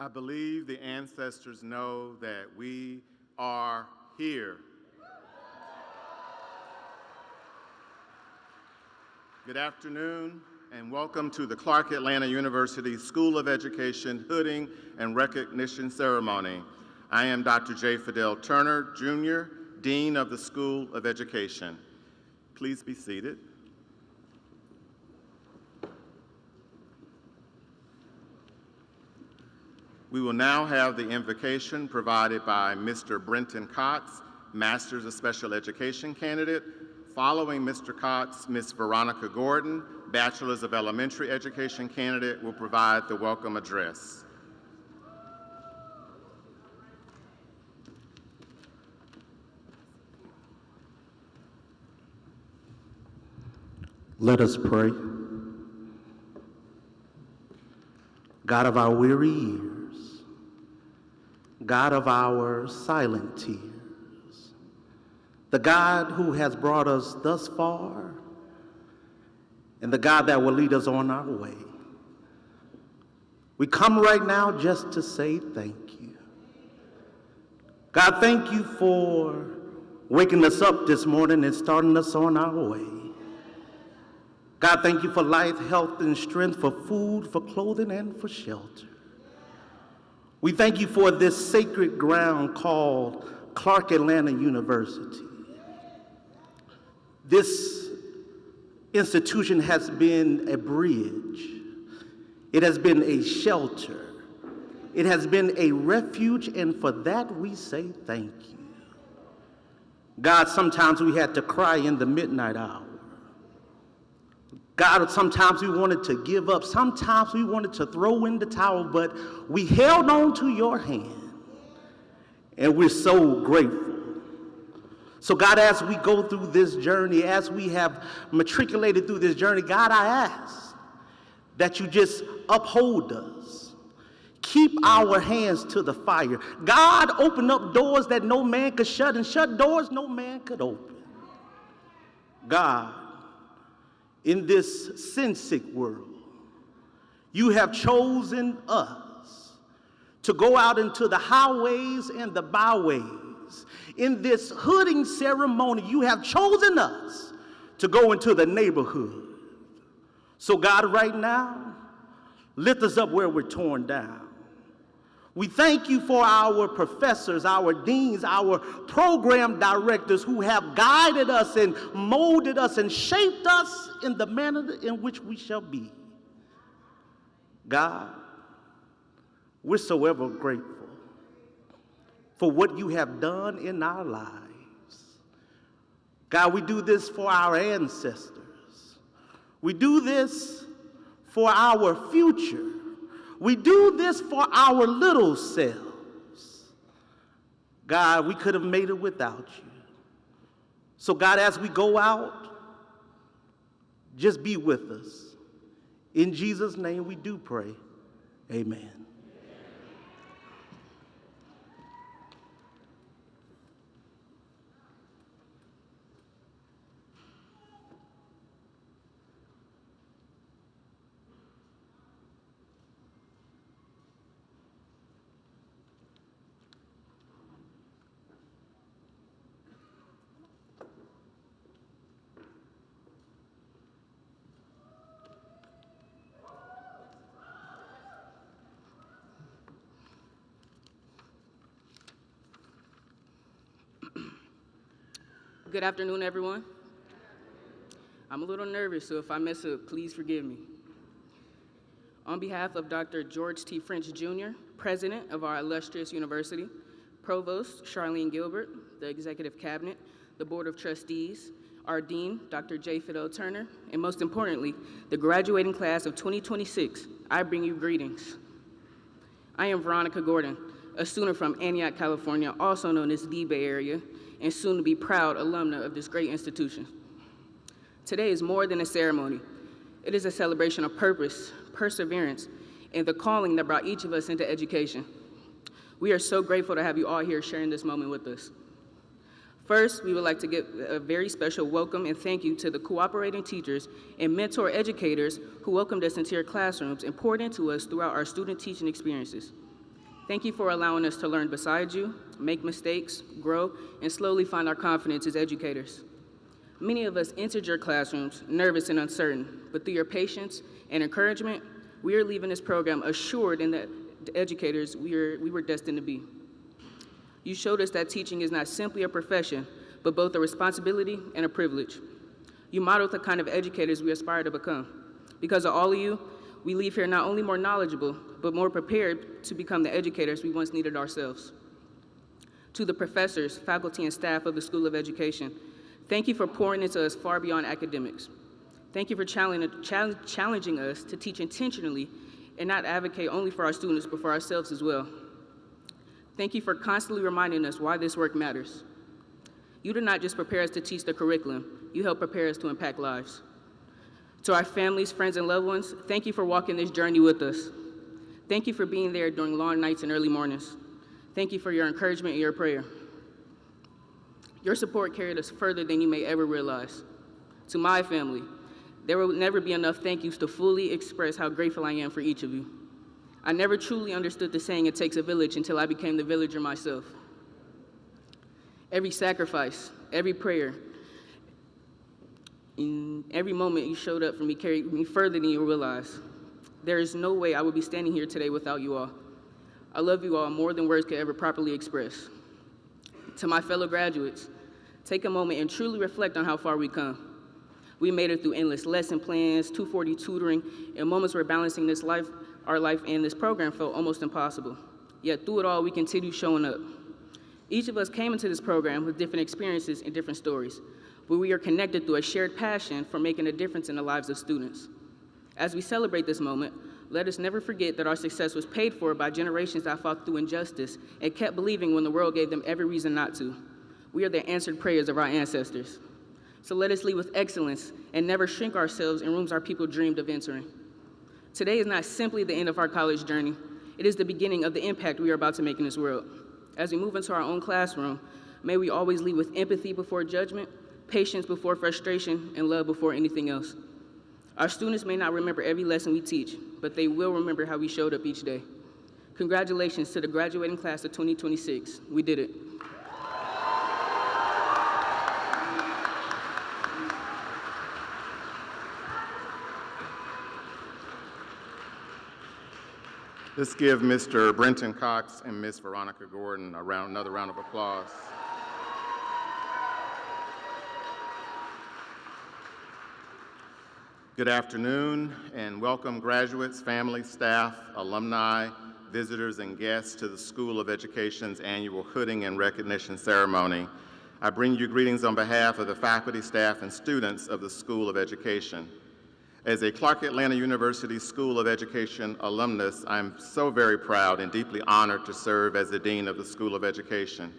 I believe the ancestors know that we are here. Good afternoon, and welcome to the Clark Atlanta University School of Education Hooding and Recognition Ceremony. I am Dr. J. Fidel Turner, Jr., Dean of the School of Education. Please be seated. We will now have the invocation provided by Mr. Brenton Cox, Masters of Special Education candidate. Following Mr. Cox, Ms. Veronica Gordon, Bachelors of Elementary Education candidate, will provide the welcome address. Let us pray. God of our weary years, God of our silent tears, the God who has brought us thus far, and the God that will lead us on our way. We come right now just to say thank you. God, thank you for waking us up this morning and starting us on our way. God, thank you for life, health, and strength, for food, for clothing, and for shelter. We thank you for this sacred ground called Clark Atlanta University. This institution has been a bridge. It has been a shelter. It has been a refuge, and for that we say thank you. God, sometimes we had to cry in the midnight hour. God, sometimes we wanted to give up. Sometimes we wanted to throw in the towel, but we held on to your hand, and we're so grateful. So God, as we go through this journey, as we have matriculated through this journey, God, I ask that you just uphold us. Keep our hands to the fire. God, open up doors that no man could shut, and shut doors no man could open. God, in this sin-sick world, you have chosen us to go out into the highways and the byways. In this hooding ceremony, you have chosen us to go into the neighborhood. So God, right now, lift us up where we're torn down. We thank you for our professors, our deans, our program directors who have guided us and molded us and shaped us in the manner in which we shall be. God, we're so ever grateful for what you have done in our lives. God, we do this for our ancestors. We do this for our future. We do this for our little selves. God, we could have made it without you. So God, as we go out, just be with us. In Jesus' name we do pray. Amen. Good afternoon, everyone. I'm a little nervous, so if I mess up, please forgive me. On behalf of Dr. George T. French, Jr., President of our illustrious university, Provost Charlene Gilbert, the Executive Cabinet, the Board of Trustees, our Dean, Dr. J. Fidel Turner, and most importantly, the graduating class of 2026, I bring you greetings. I am Veronica Gordon, a student from Antioch, California, also known as the Bay Area, and soon to be proud alumna of this great institution. Today is more than a ceremony. It is a celebration of purpose, perseverance, and the calling that brought each of us into education. We are so grateful to have you all here sharing this moment with us. First, we would like to give a very special welcome and thank you to the cooperating teachers and mentor educators who welcomed us into your classrooms and poured into us throughout our student teaching experiences. Thank you for allowing us to learn beside you, make mistakes, grow, and slowly find our confidence as educators. Many of us entered your classrooms nervous and uncertain, but through your patience and encouragement, we are leaving this program assured in the educators we were destined to be. You showed us that teaching is not simply a profession, but both a responsibility and a privilege. You modeled the kind of educators we aspire to become. Because of all of you, we leave here not only more knowledgeable, but more prepared to become the educators we once needed ourselves. To the professors, faculty, and staff of the School of Education, thank you for pouring into us far beyond academics. Thank you for challenging us to teach intentionally and not advocate only for our students, but for ourselves as well. Thank you for constantly reminding us why this work matters. You did not just prepare us to teach the curriculum, you helped prepare us to impact lives. To our families, friends, and loved ones, thank you for walking this journey with us. Thank you for being there during long nights and early mornings. Thank you for your encouragement and your prayer. Your support carried us further than you may ever realize. To my family, there will never be enough thank yous to fully express how grateful I am for each of you. I never truly understood the saying, "It takes a village," until I became the villager myself. Every sacrifice, every prayer, in every moment you showed up for me carried me further than you realize. There is no way I would be standing here today without you all. I love you all more than words could ever properly express. To my fellow graduates, take a moment and truly reflect on how far we come. We made it through endless lesson plans, 240 tutoring, and moments where balancing our life and this program felt almost impossible. Yet through it all, we continue showing up. Each of us came into this program with different experiences and different stories, but we are connected through a shared passion for making a difference in the lives of students. As we celebrate this moment, let us never forget that our success was paid for by generations that fought through injustice and kept believing when the world gave them every reason not to. We are the answered prayers of our ancestors. So let us lead with excellence and never shrink ourselves in rooms our people dreamed of entering. Today is not simply the end of our college journey. It is the beginning of the impact we are about to make in this world. As we move into our own classroom, may we always lead with empathy before judgment, patience before frustration, and love before anything else. Our students may not remember every lesson we teach, but they will remember how we showed up each day. Congratulations to the graduating class of 2026. We did it. Let's give Mr. Brenton Cox and Ms. Veronica Gordon another round of applause. Good afternoon, and welcome graduates, families, staff, alumni, visitors, and guests to the School of Education's annual hooding and recognition ceremony. I bring you greetings on behalf of the faculty, staff, and students of the School of Education. As a Clark Atlanta University School of Education alumnus, I'm so very proud and deeply honored to serve as the Dean of the School of Education.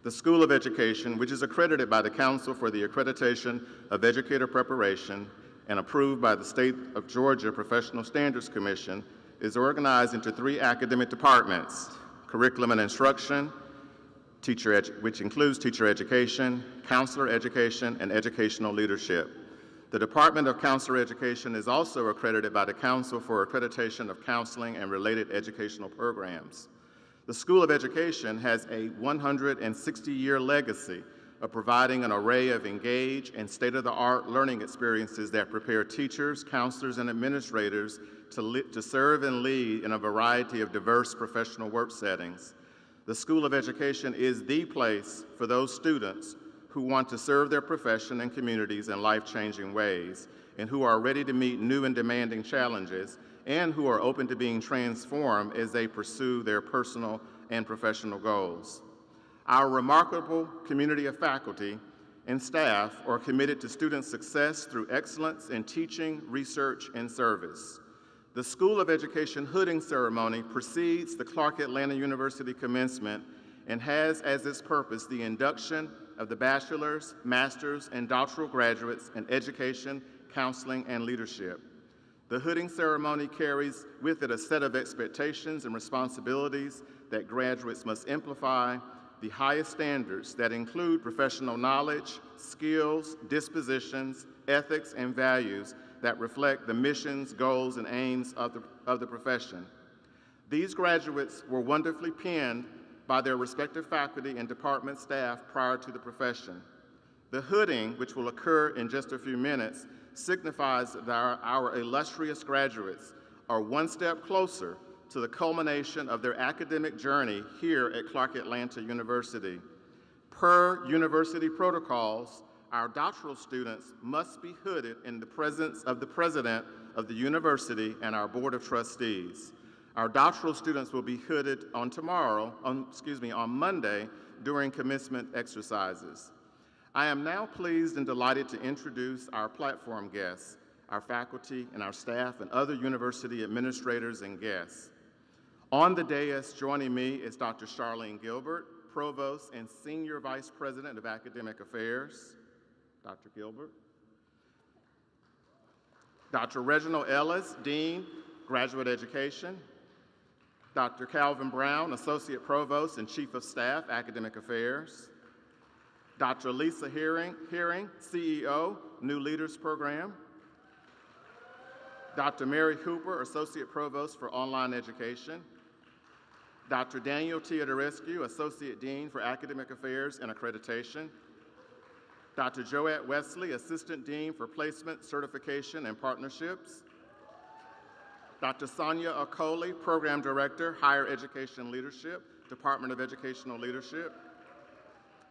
The School of Education, which is accredited by the Council for the Accreditation of Educator Preparation and approved by the State of Georgia Professional Standards Commission, is organized into 3 academic departments: curriculum and instruction, which includes teacher education, counselor education, and educational leadership. The Department of Counselor Education is also accredited by the Council for Accreditation of Counseling and Related Educational Programs. The School of Education has a 160-year legacy of providing an array of engaged and state-of-the-art learning experiences that prepare teachers, counselors, and administrators to serve and lead in a variety of diverse professional work settings. The School of Education is the place for those students who want to serve their profession and communities in life-changing ways, and who are ready to meet new and demanding challenges, and who are open to being transformed as they pursue their personal and professional goals. Our remarkable community of faculty and staff are committed to student success through excellence in teaching, research, and service. The School of Education hooding ceremony precedes the Clark Atlanta University commencement and has as its purpose the induction of the bachelor's, master's, and doctoral graduates in education, counseling, and leadership. The hooding ceremony carries with it a set of expectations and responsibilities that graduates must amplify the highest standards that include professional knowledge, skills, dispositions, ethics, and values that reflect the missions, goals, and aims of the profession. These graduates were wonderfully penned by their respective faculty and department staff prior to the profession. The hooding, which will occur in just a few minutes, signifies that our illustrious graduates are one step closer to the culmination of their academic journey here at Clark Atlanta University. Per university protocols, our doctoral students must be hooded in the presence of the president of the university and our board of trustees. Our doctoral students will be hooded on Monday during commencement exercises. I am now pleased and delighted to introduce our platform guests, our faculty and our staff and other university administrators and guests. On the dais joining me is Dr. Charlene Gilbert, Provost and Senior Vice President of Academic Affairs. Dr. Gilbert. Dr. Reginald Ellis, Dean, Graduate Education. Dr. Calvin Brown, Associate Provost and Chief of Staff, Academic Affairs. Dr. Lisa Hearing, CEO, New Leaders Program. Dr. Mary Hooper, Associate Provost for Online Education. Dr. Daniel Teodorescu, Associate Dean for Academic Affairs and Accreditation. Dr. Joette Wesley, Assistant Dean for Placement, Certification, and Partnerships. Dr. Sonia Okoli, Program Director, Higher Education Leadership, Department of Educational Leadership.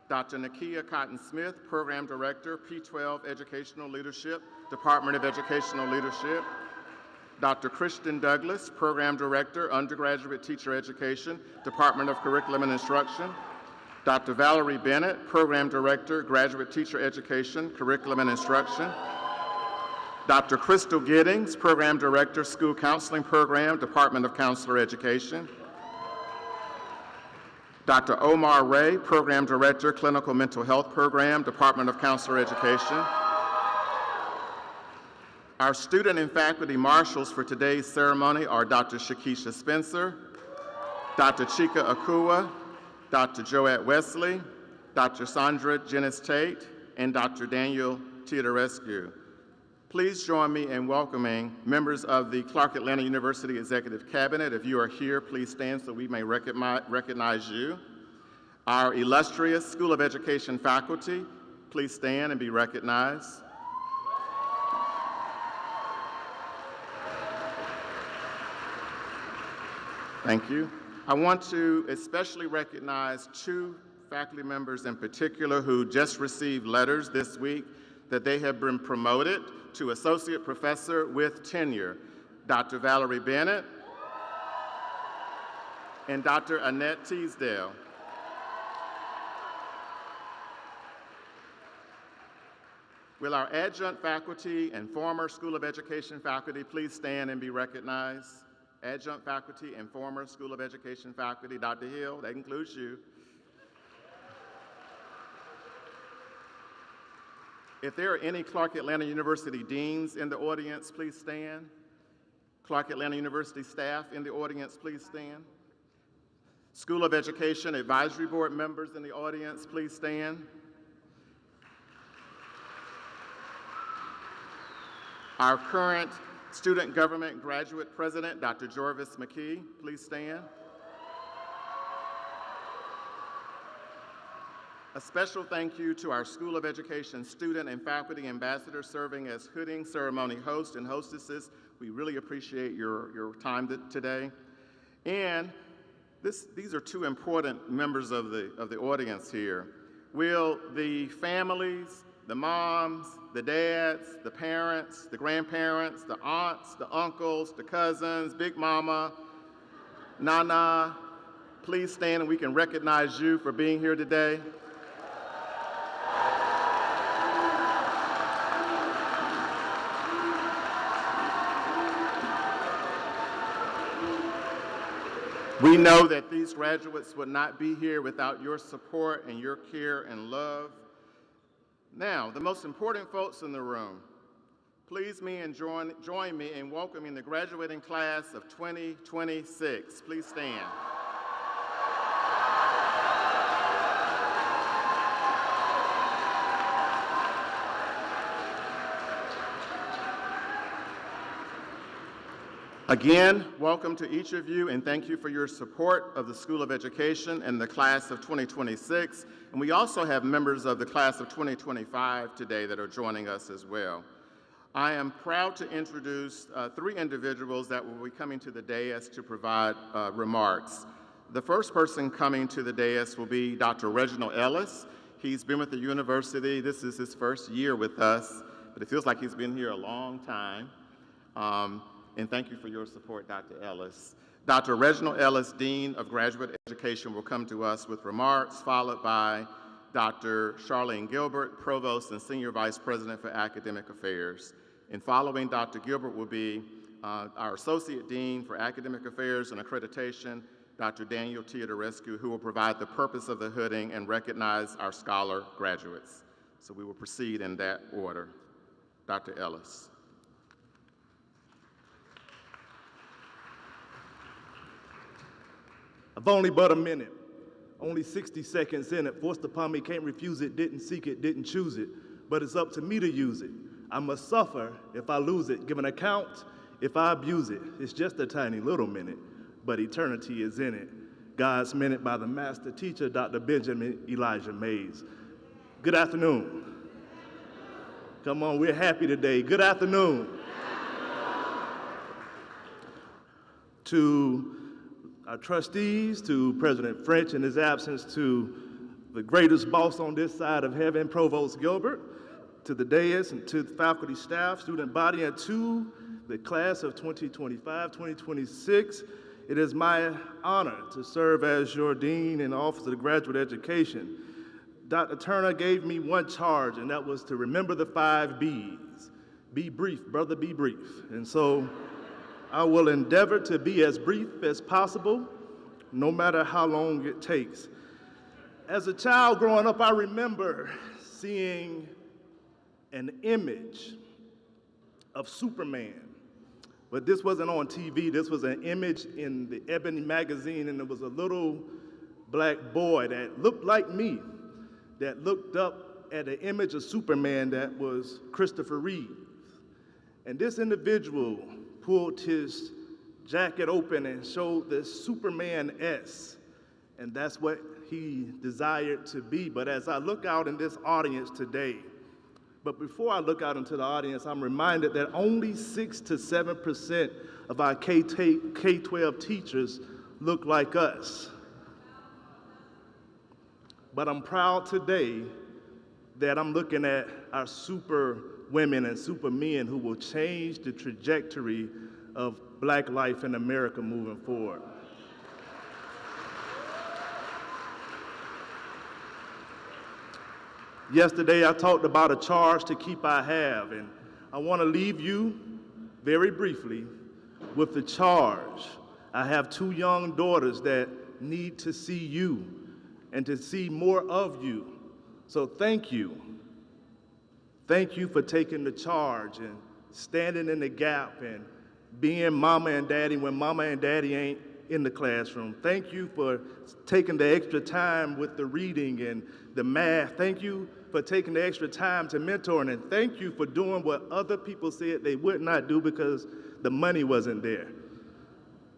Dr. Nakia Cotton-Smith, Program Director, P12 Educational Leadership, Department of Educational Leadership. Dr. Christian Douglas, Program Director, Undergraduate Teacher Education, Department of Curriculum and Instruction. Dr. Valerie Bennett, Program Director, Graduate Teacher Education, Curriculum and Instruction. Dr. Crystal Giddings, Program Director, School Counseling Program, Department of Counselor Education. Dr. Omar Ray, Program Director, Clinical Mental Health Program, Department of Counselor Education. Our student and faculty marshals for today's ceremony are Dr. Shakisha Spencer, Dr. Chika Akua, Dr. Joette Wesley, Dr. Sandra Jennis Tate, and Dr. Daniel Teodorescu. Please join me in welcoming members of the Clark Atlanta University Executive Cabinet. If you are here, please stand so we may recognize you. Our illustrious School of Education faculty, please stand and be recognized. Thank you. I want to especially recognize two faculty members in particular who just received letters this week that they have been promoted to Associate Professor with tenure, Dr. Valerie Bennett and Dr. Annette Teasdale. Will our adjunct faculty and former School of Education faculty please stand and be recognized? Adjunct faculty and former School of Education faculty, Dr. Hill, that includes you. If there are any Clark Atlanta University deans in the audience, please stand. Clark Atlanta University staff in the audience, please stand. School of Education Advisory Board members in the audience, please stand. Our current Student Government Graduate President, Dr. Jorvis McKee, please stand. A special thank you to our School of Education student and faculty ambassadors serving as hooding ceremony hosts and hostesses. We really appreciate your time today. And these are two important members of the audience here. Will the families, the moms, the dads, the parents, the grandparents, the aunts, the uncles, the cousins, Big Mama, Nana, please stand and we can recognize you for being here today. We know that these graduates would not be here without your support and your care and love. Now, the most important folks in the room, please join me in welcoming the graduating class of 2026. Please stand. Again, welcome to each of you, and thank you for your support of the School of Education and the class of 2026. And we also have members of the class of 2025 today that are joining us as well. I am proud to introduce three individuals that will be coming to the dais to provide remarks. The first person coming to the dais will be Dr. Reginald Ellis. He's been with the university. This is his first year with us, but it feels like he's been here a long time. And thank you for your support, Dr. Ellis. Dr. Reginald Ellis, Dean of Graduate Education, will come to us with remarks, followed by Dr. Charlene Gilbert, Provost and Senior Vice President for Academic Affairs. And following Dr. Gilbert will be our Associate Dean for Academic Affairs and Accreditation, Dr. Daniel Teodorescu, who will provide the purpose of the hooding and recognize our scholar graduates. So we will proceed in that order. Dr. Ellis. I've only but a minute, only 60 seconds in it. Forced upon me, can't refuse it, didn't seek it, didn't choose it. But it's up to me to use it. I must suffer if I lose it, give an account if I abuse it. It's just a tiny little minute, but eternity is in it. God's Minute by the master teacher, Dr. Benjamin Elijah Mays. Good afternoon. Come on, we're happy today. Good afternoon. To our trustees, to President French in his absence, to the greatest boss on this side of heaven, Provost Gilbert, to the dais and to the faculty, staff, student body, and to the class of 2025-2026. It is my honor to serve as your Dean in the Office of Graduate Education. Dr. Turner gave me one charge, and that was to remember the 5 B's. Be brief, brother, be brief. And so I will endeavor to be as brief as possible, no matter how long it takes. As a child growing up, I remember seeing an image of Superman. But this wasn't on TV, this was an image in the Ebony magazine, and it was a little black boy that looked like me, that looked up at an image of Superman that was Christopher Reeve. And this individual pulled his jacket open and showed the Superman S, and that's what he desired to be. But as I look out in this audience today, but before I look out into the audience, I'm reminded that only 6 to 7% of our K-12 teachers look like us. But I'm proud today that I'm looking at our super women and super men who will change the trajectory of Black life in America moving forward. Yesterday, I talked about a charge to keep I have, and I want to leave you very briefly with the charge. I have 2 young daughters that need to see you and to see more of you. So thank you. Thank you for taking the charge and standing in the gap and being mama and daddy when mama and daddy ain't in the classroom. Thank you for taking the extra time with the reading and the math. Thank you for taking the extra time to mentoring, and thank you for doing what other people said they would not do because the money wasn't there,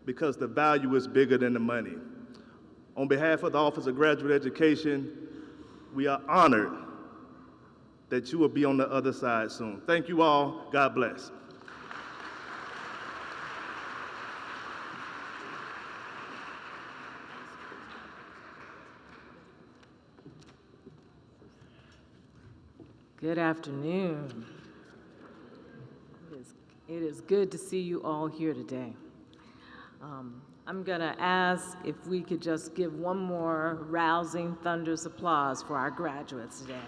because the value is bigger than the money. On behalf of the Office of Graduate Education, we are honored that you will be on the other side soon. Thank you all. God bless. Good afternoon. It is good to see you all here today. I'm going to ask if we could just give one more rousing, thunderous applause for our graduates today.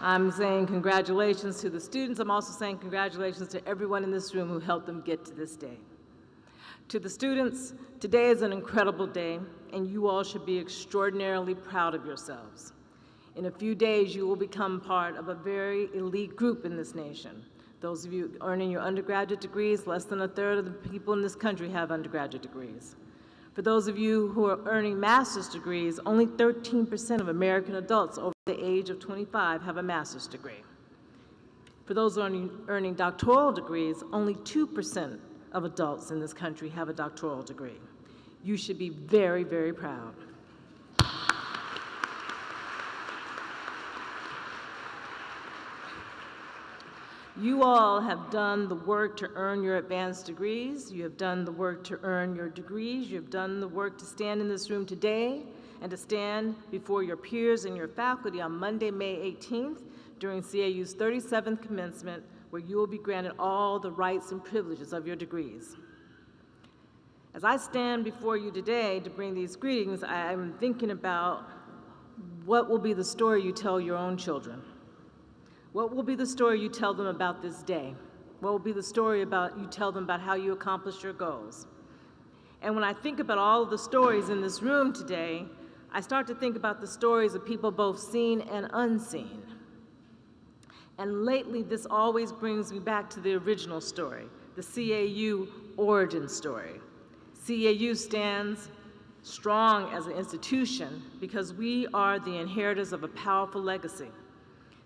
I'm saying congratulations to the students. I'm also saying congratulations to everyone in this room who helped them get to this day. To the students, today is an incredible day, and you all should be extraordinarily proud of yourselves. In a few days, you will become part of a very elite group in this nation. Those of you earning your undergraduate degrees, less than 1/3 of the people in this country have undergraduate degrees. For those of you who are earning master's degrees, only 13% of American adults over the age of 25 have a master's degree. For those earning doctoral degrees, only 2% of adults in this country have a doctoral degree. You should be very, very proud. You all have done the work to earn your advanced degrees. You have done the work to earn your degrees. You have done the work to stand in this room today and to stand before your peers and your faculty on Monday, May 18th, during CAU's 37th commencement, where you will be granted all the rights and privileges of your degrees. As I stand before you today to bring these greetings, I'm thinking about what will be the story you tell your own children. What will be the story you tell them about this day? What will be the story you tell them about how you accomplished your goals? And when I think about all of the stories in this room today, I start to think about the stories of people both seen and unseen. And lately, this always brings me back to the original story, the CAU origin story. CAU stands strong as an institution because we are the inheritors of a powerful legacy.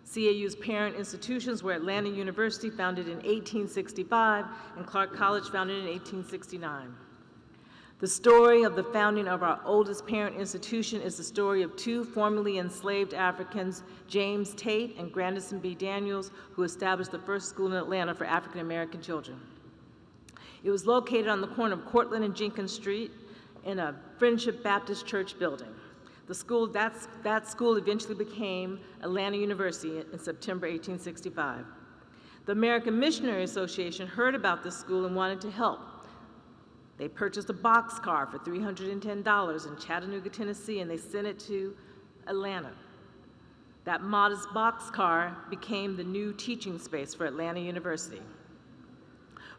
CAU's parent institutions were Atlanta University, founded in 1865, and Clark College, founded in 1869. The story of the founding of our oldest parent institution is the story of two formerly enslaved Africans, James Tate and Grandison B. Daniels, who established the first school in Atlanta for African American children. It was located on the corner of Cortlandt and Jenkins Street in a Friendship Baptist Church building. That school eventually became Atlanta University in September 1865. The American Missionary Association heard about this school and wanted to help. They purchased a boxcar for $310 in Chattanooga, Tennessee, and they sent it to Atlanta. That modest boxcar became the new teaching space for Atlanta University.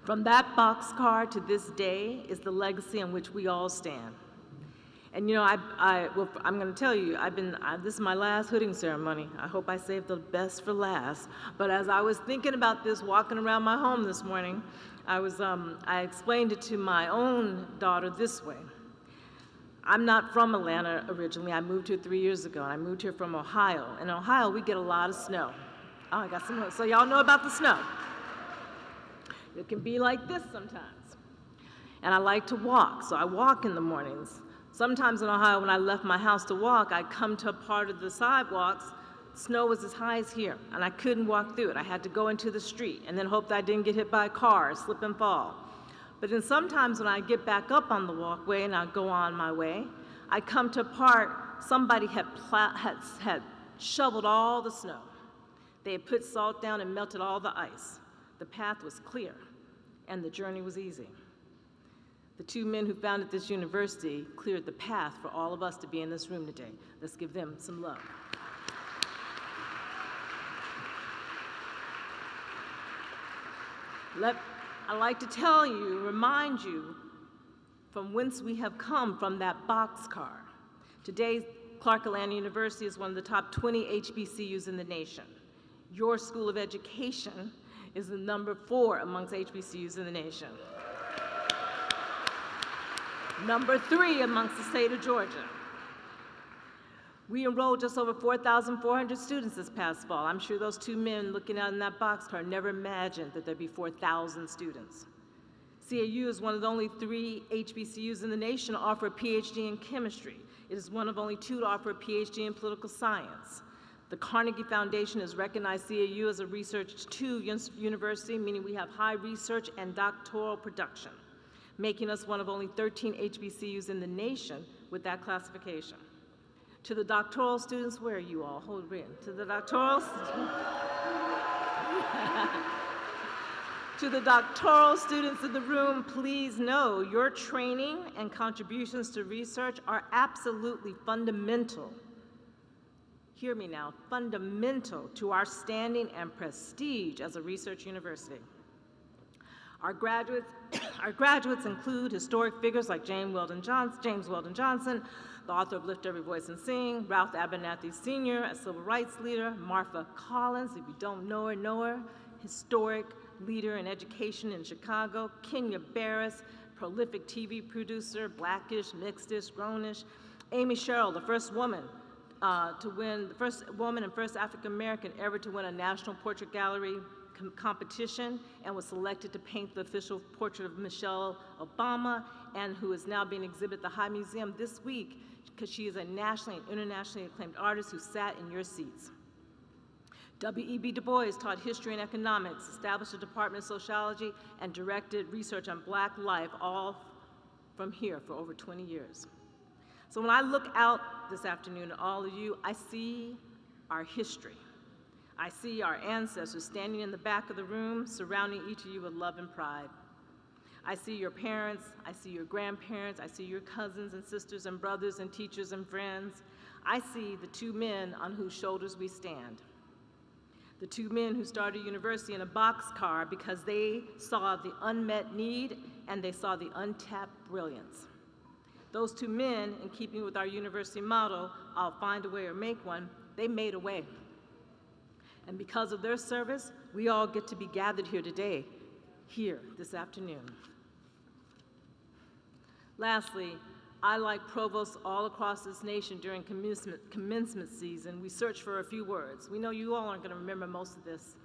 From that boxcar to this day is the legacy on which we all stand. And you know, I'm going to tell you, this is my last hooding ceremony. I hope I saved the best for last. But as I was thinking about this, walking around my home this morning, I explained it to my own daughter this way. I'm not from Atlanta originally. I moved here 3 years ago, and I moved here from Ohio. In Ohio, we get a lot of snow. Oh, I got some, so y'all know about the snow. It can be like this sometimes. And I like to walk, so I walk in the mornings. Sometimes in Ohio, when I left my house to walk, I'd come to a part of the sidewalks, snow was as high as here, and I couldn't walk through it. I had to go into the street and then hope that I didn't get hit by a car or slip and fall. But then sometimes when I get back up on the walkway and I go on my way, I come to a part, somebody had shoveled all the snow. They had put salt down and melted all the ice. The path was clear, and the journey was easy. The two men who founded this university cleared the path for all of us to be in this room today. Let's give them some love. I'd like to remind you from whence we have come from that boxcar. Today, Clark Atlanta University is one of the top 20 HBCUs in the nation. Your School of Education is the number 4 amongst HBCUs in the nation. Number 3 amongst the state of Georgia. We enrolled just over 4,400 students this past fall. I'm sure those two men looking out in that boxcar never imagined that there'd be 4,000 students. CAU is one of the only 3 HBCUs in the nation to offer a PhD in chemistry. It is one of only 2 to offer a PhD in political science. The Carnegie Foundation has recognized CAU as a Research 2 university, meaning we have high research and doctoral production, making us one of only 13 HBCUs in the nation with that classification. To the doctoral students, where are you all? Hold it in. To the doctoral To the doctoral students in the room, please know your training and contributions to research are absolutely fundamental. Hear me now, fundamental to our standing and prestige as a research university. Our graduates include historic figures like James Weldon Johnson, the author of Lift Every Voice and Sing, Ralph Abernathy Sr., a civil rights leader, Martha Collins, if you don't know her, historic leader in education in Chicago, Kenya Barris, prolific TV producer, Blackish, Mixedish, Grownish. Amy Sherrill, the first woman and first African American ever to win a National Portrait Gallery competition and was selected to paint the official portrait of Michelle Obama, and who is now being exhibited at the High Museum this week because she is a nationally and internationally acclaimed artist who sat in your seats. W.E.B. Du Bois taught history and economics, established a department of sociology, and directed research on Black life, all from here for over 20 years. So when I look out this afternoon at all of you, I see our history. I see our ancestors standing in the back of the room, surrounding each of you with love and pride. I see your parents, I see your grandparents, I see your cousins and sisters and brothers and teachers and friends. I see the two men on whose shoulders we stand. The two men who started university in a boxcar because they saw the unmet need and they saw the untapped brilliance. Those two men, in keeping with our university motto, I'll find a way or make one, they made a way. And because of their service, we all get to be gathered here today, here this afternoon. Lastly, I, like provosts all across this nation during commencement season, we search for a few words. We know you all aren't going to remember most of this.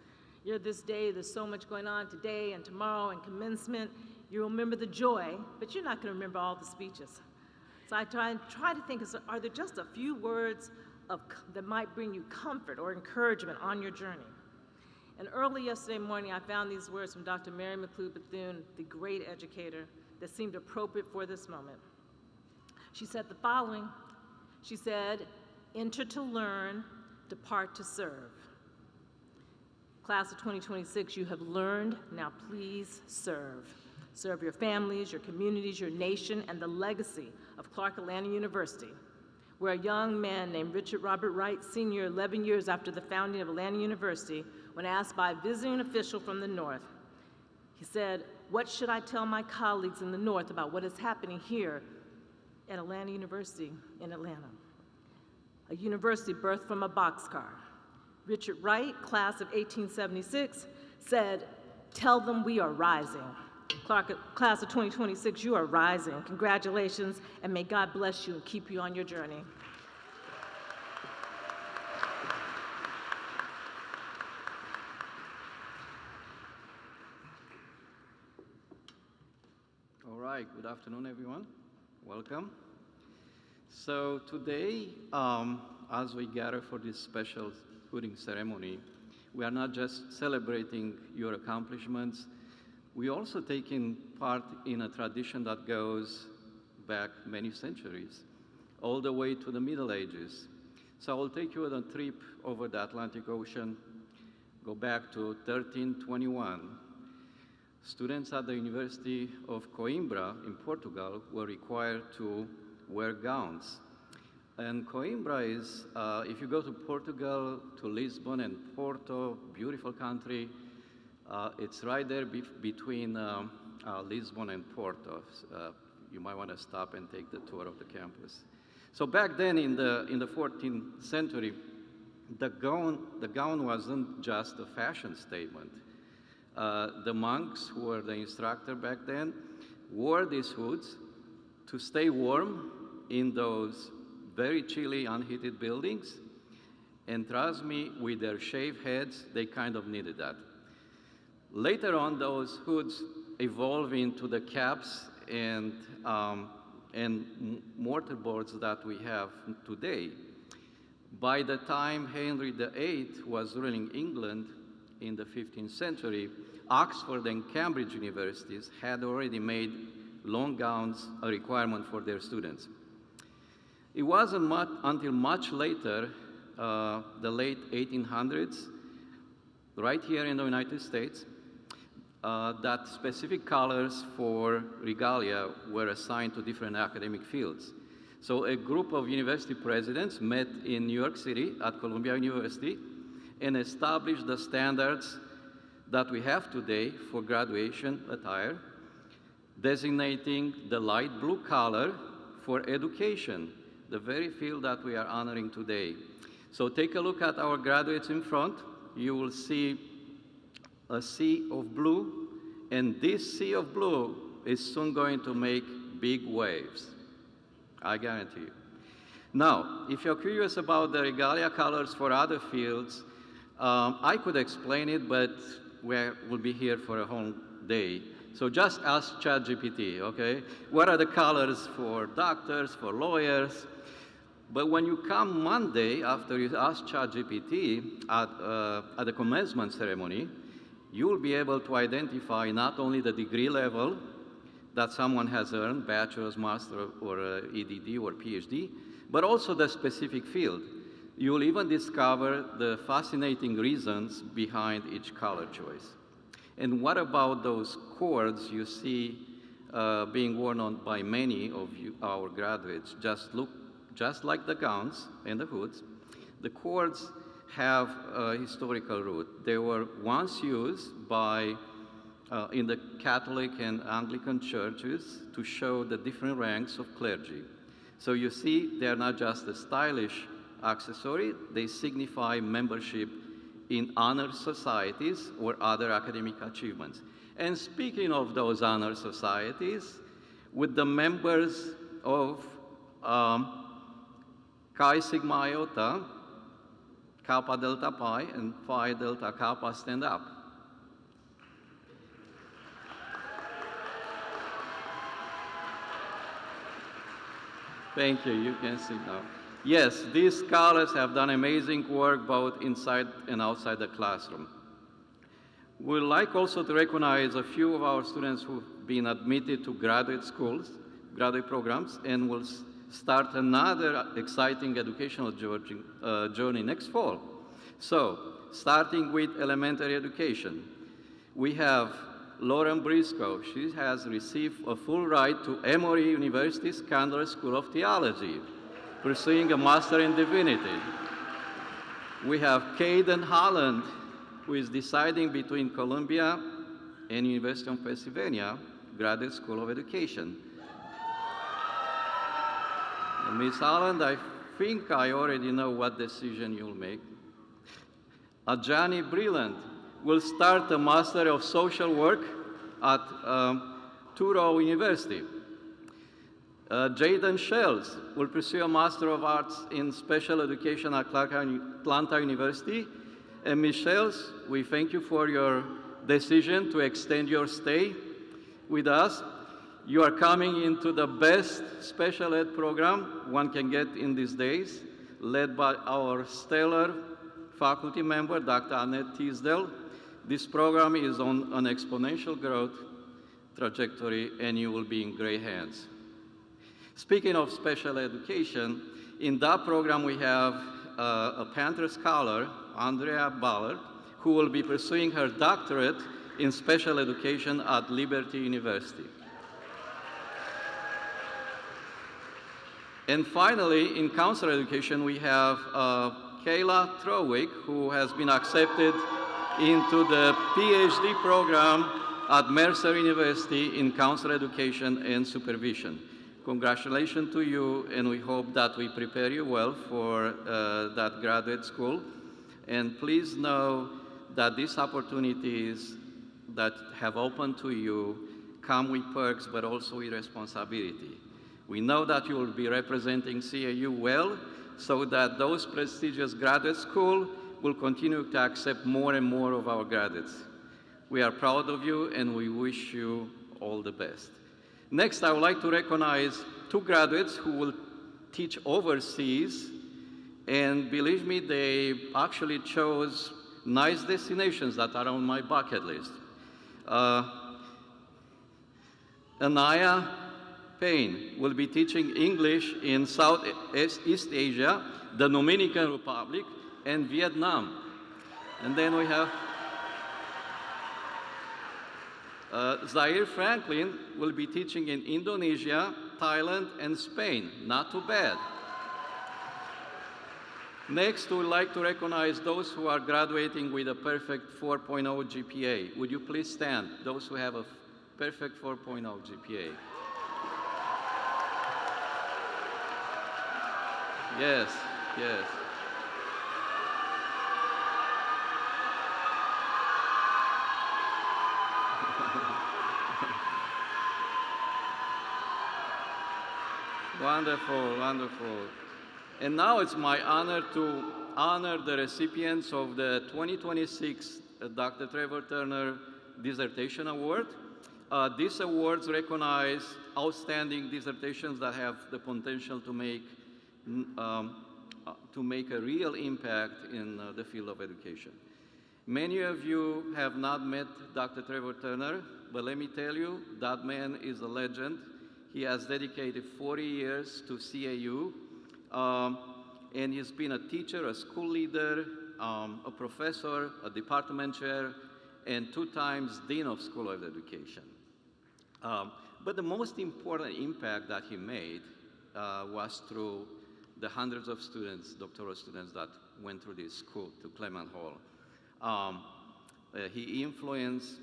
You're this day, there's so much going on today and tomorrow and commencement. You'll remember the joy, but you're not going to remember all the speeches. So I try to think, are there just a few words that might bring you comfort or encouragement on your journey? And early yesterday morning, I found these words from Dr. Mary McLeod Bethune, the great educator, that seemed appropriate for this moment. She said the following. She said, "Enter to learn, depart to serve." Class of 2026, you have learned, now please serve. Serve your families, your communities, your nation, and the legacy of Clark Atlanta University, where a young man named Richard Robert Wright, Sr., 11 years after the founding of Atlanta University, when asked by a visiting official from the North, he said, "What should I tell my colleagues in the North about what is happening here at Atlanta University in Atlanta?" A university birthed from a boxcar. Richard Wright, class of 1876, said, "Tell them we are rising." Class of 2026, you are rising. Congratulations, and may God bless you and keep you on your journey. All right, good afternoon, everyone. Welcome. So today, as we gather for this special hooding ceremony, we are not just celebrating your accomplishments, we also taking part in a tradition that goes back many centuries, all the way to the Middle Ages. So I will take you on a trip over the Atlantic Ocean, go back to 1321. Students at the University of Coimbra in Portugal were required to wear gowns. And Coimbra is, if you go to Portugal, to Lisbon and Porto, beautiful country, it's right there between Lisbon and Porto. You might want to stop and take the tour of the campus. So back then in the 14th century, the gown wasn't just a fashion statement. The monks, who were the instructor back then, wore these hoods to stay warm in those very chilly, unheated buildings. And trust me, with their shaved heads, they kind of needed that. Later on, those hoods evolved into the caps and mortarboards that we have today. By the time Henry VIII was ruling England in the 15th century, Oxford and Cambridge universities had already made long gowns a requirement for their students. It wasn't until much later, the late 1800s, right here in the United States, that specific colors for regalia were assigned to different academic fields. So a group of university presidents met in New York City at Columbia University and established the standards that we have today for graduation attire, designating the light blue color for education, the very field that we are honoring today. So take a look at our graduates in front. You will see a sea of blue, and this sea of blue is soon going to make big waves. I guarantee you. Now, if you're curious about the regalia colors for other fields, I could explain it, but we'll be here for a whole day. So just ask ChatGPT, okay? What are the colors for doctors, for lawyers? But when you come Monday, after you ask ChatGPT at the commencement ceremony, you will be able to identify not only the degree level that someone has earned, bachelor's, master, or EDD, or PhD, but also the specific field. You will even discover the fascinating reasons behind each color choice. And what about those cords you see being worn on by many of our graduates? Just like the gowns and the hoods, the cords have a historical root. They were once used in the Catholic and Anglican churches to show the different ranks of clergy. So you see, they're not just a stylish accessory, they signify membership in honor societies or other academic achievements. And speaking of those honor societies, with the members of Chi Sigma Iota, Kappa Delta Pi, and Phi Delta Kappa, stand up. Thank you, you can see now. Yes, these scholars have done amazing work both inside and outside the classroom. We'd like also to recognize a few of our students who've been admitted to graduate schools, graduate programs, and will start another exciting educational journey next fall. So, starting with elementary education, we have Lauren Briscoe. She has received a full ride to Emory University's Candler School of Theology, pursuing a Master in Divinity. We have Caden Holland, who is deciding between Columbia and University of Pennsylvania Graduate School of Education. Ms. Holland, I think I already know what decision you'll make. Ajani Breland will start a Master of Social Work at Touro University. Jaden Shells will pursue a Master of Arts in Special Education at Atlanta University. And Ms. Shells, we thank you for your decision to extend your stay with us. You are coming into the best special ed program one can get in these days, led by our stellar faculty member, Dr. Annette Teasdale. This program is on an exponential growth trajectory, and you will be in great hands. Speaking of special education, in that program we have a Panther Scholar, Andrea Ballard, who will be pursuing her doctorate in special education at Liberty University. And finally, in counselor education, we have Kayla Trowick, who has been accepted into the PhD program at Mercer University in counselor education and supervision. Congratulations to you, and we hope that we prepare you well for that graduate school. And please know that these opportunities that have opened to you come with perks, but also with responsibility. We know that you will be representing CAU well, so that those prestigious graduate schools will continue to accept more and more of our graduates. We are proud of you, and we wish you all the best. Next, I would like to recognize two graduates who will teach overseas, and believe me, they actually chose nice destinations that are on my bucket list. Anaya Payne will be teaching English in Southeast Asia, the Dominican Republic, and Vietnam. And then we have Zaire Franklin will be teaching in Indonesia, Thailand, and Spain. Not too bad. Next, we would like to recognize those who are graduating with a perfect 4.0 GPA. Would you please stand, those who have a perfect 4.0 GPA? Yes, yes. Wonderful, wonderful. And now it's my honor to honor the recipients of the 2026 Dr. Trevor Turner Dissertation Award. These awards recognize outstanding dissertations that have the potential to make a real impact in the field of education. Many of you have not met Dr. Trevor Turner, but let me tell you, that man is a legend. He has dedicated 40 years to CAU, and he's been a teacher, a school leader, a professor, a department chair, and 2 times Dean of School of Education. But the most important impact that he made was through the hundreds of students, doctoral students that went through this school to Clement Hall. He influenced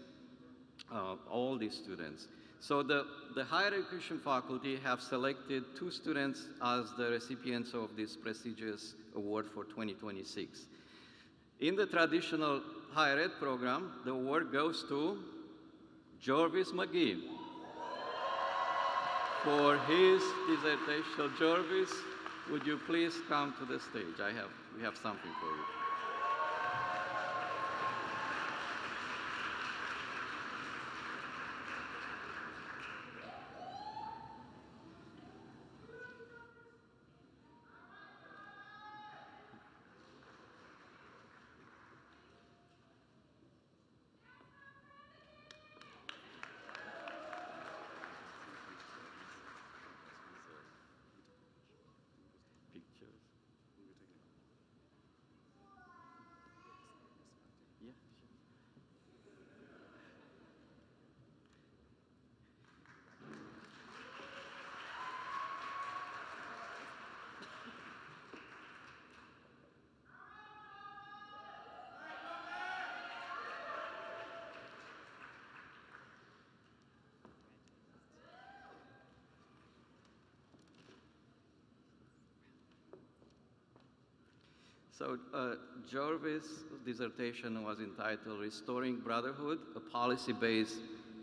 all these students. So the higher education faculty have selected 2 students as the recipients of this prestigious award for 2026. In the traditional higher ed program, the award goes to Jarvis McGee for his dissertation. So Jarvis, would you please come to the stage? We have something for you. So Jarvis' dissertation was entitled Restoring Brotherhood, a Policy-Based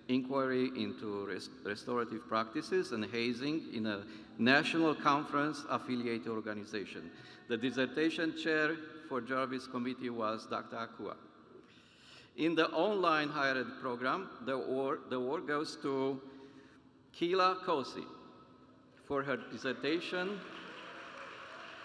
Inquiry into Restorative Practices and Hazing in a National Conference Affiliated Organization. The dissertation chair for Jarvis' committee was Dr. Akua. In the online higher ed program, the award goes to Keila Kosi for her dissertation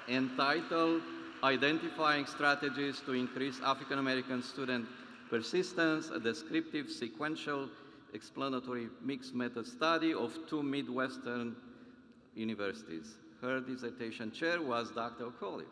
entitled Identifying Strategies to Increase African American Student Persistence, a descriptive, sequential, explanatory mixed method study of 2 Midwestern universities. Her dissertation chair was Dr. O'Coley.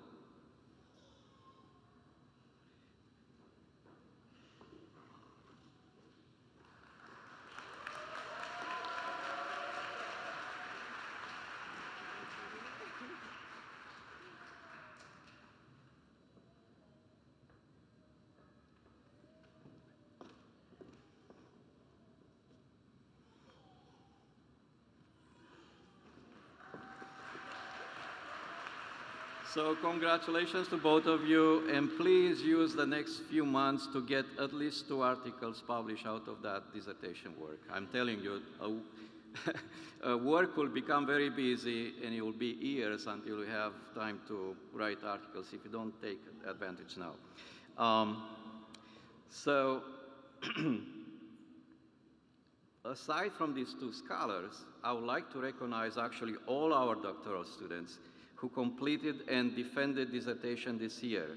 So congratulations to both of you, and please use the next few months to get at least 2 articles published out of that dissertation work. I'm telling you, work will become very busy, and it will be years until you have time to write articles if you don't take advantage now. Aside from these 2 scholars, I would like to recognize actually all our doctoral students who completed and defended dissertation this year.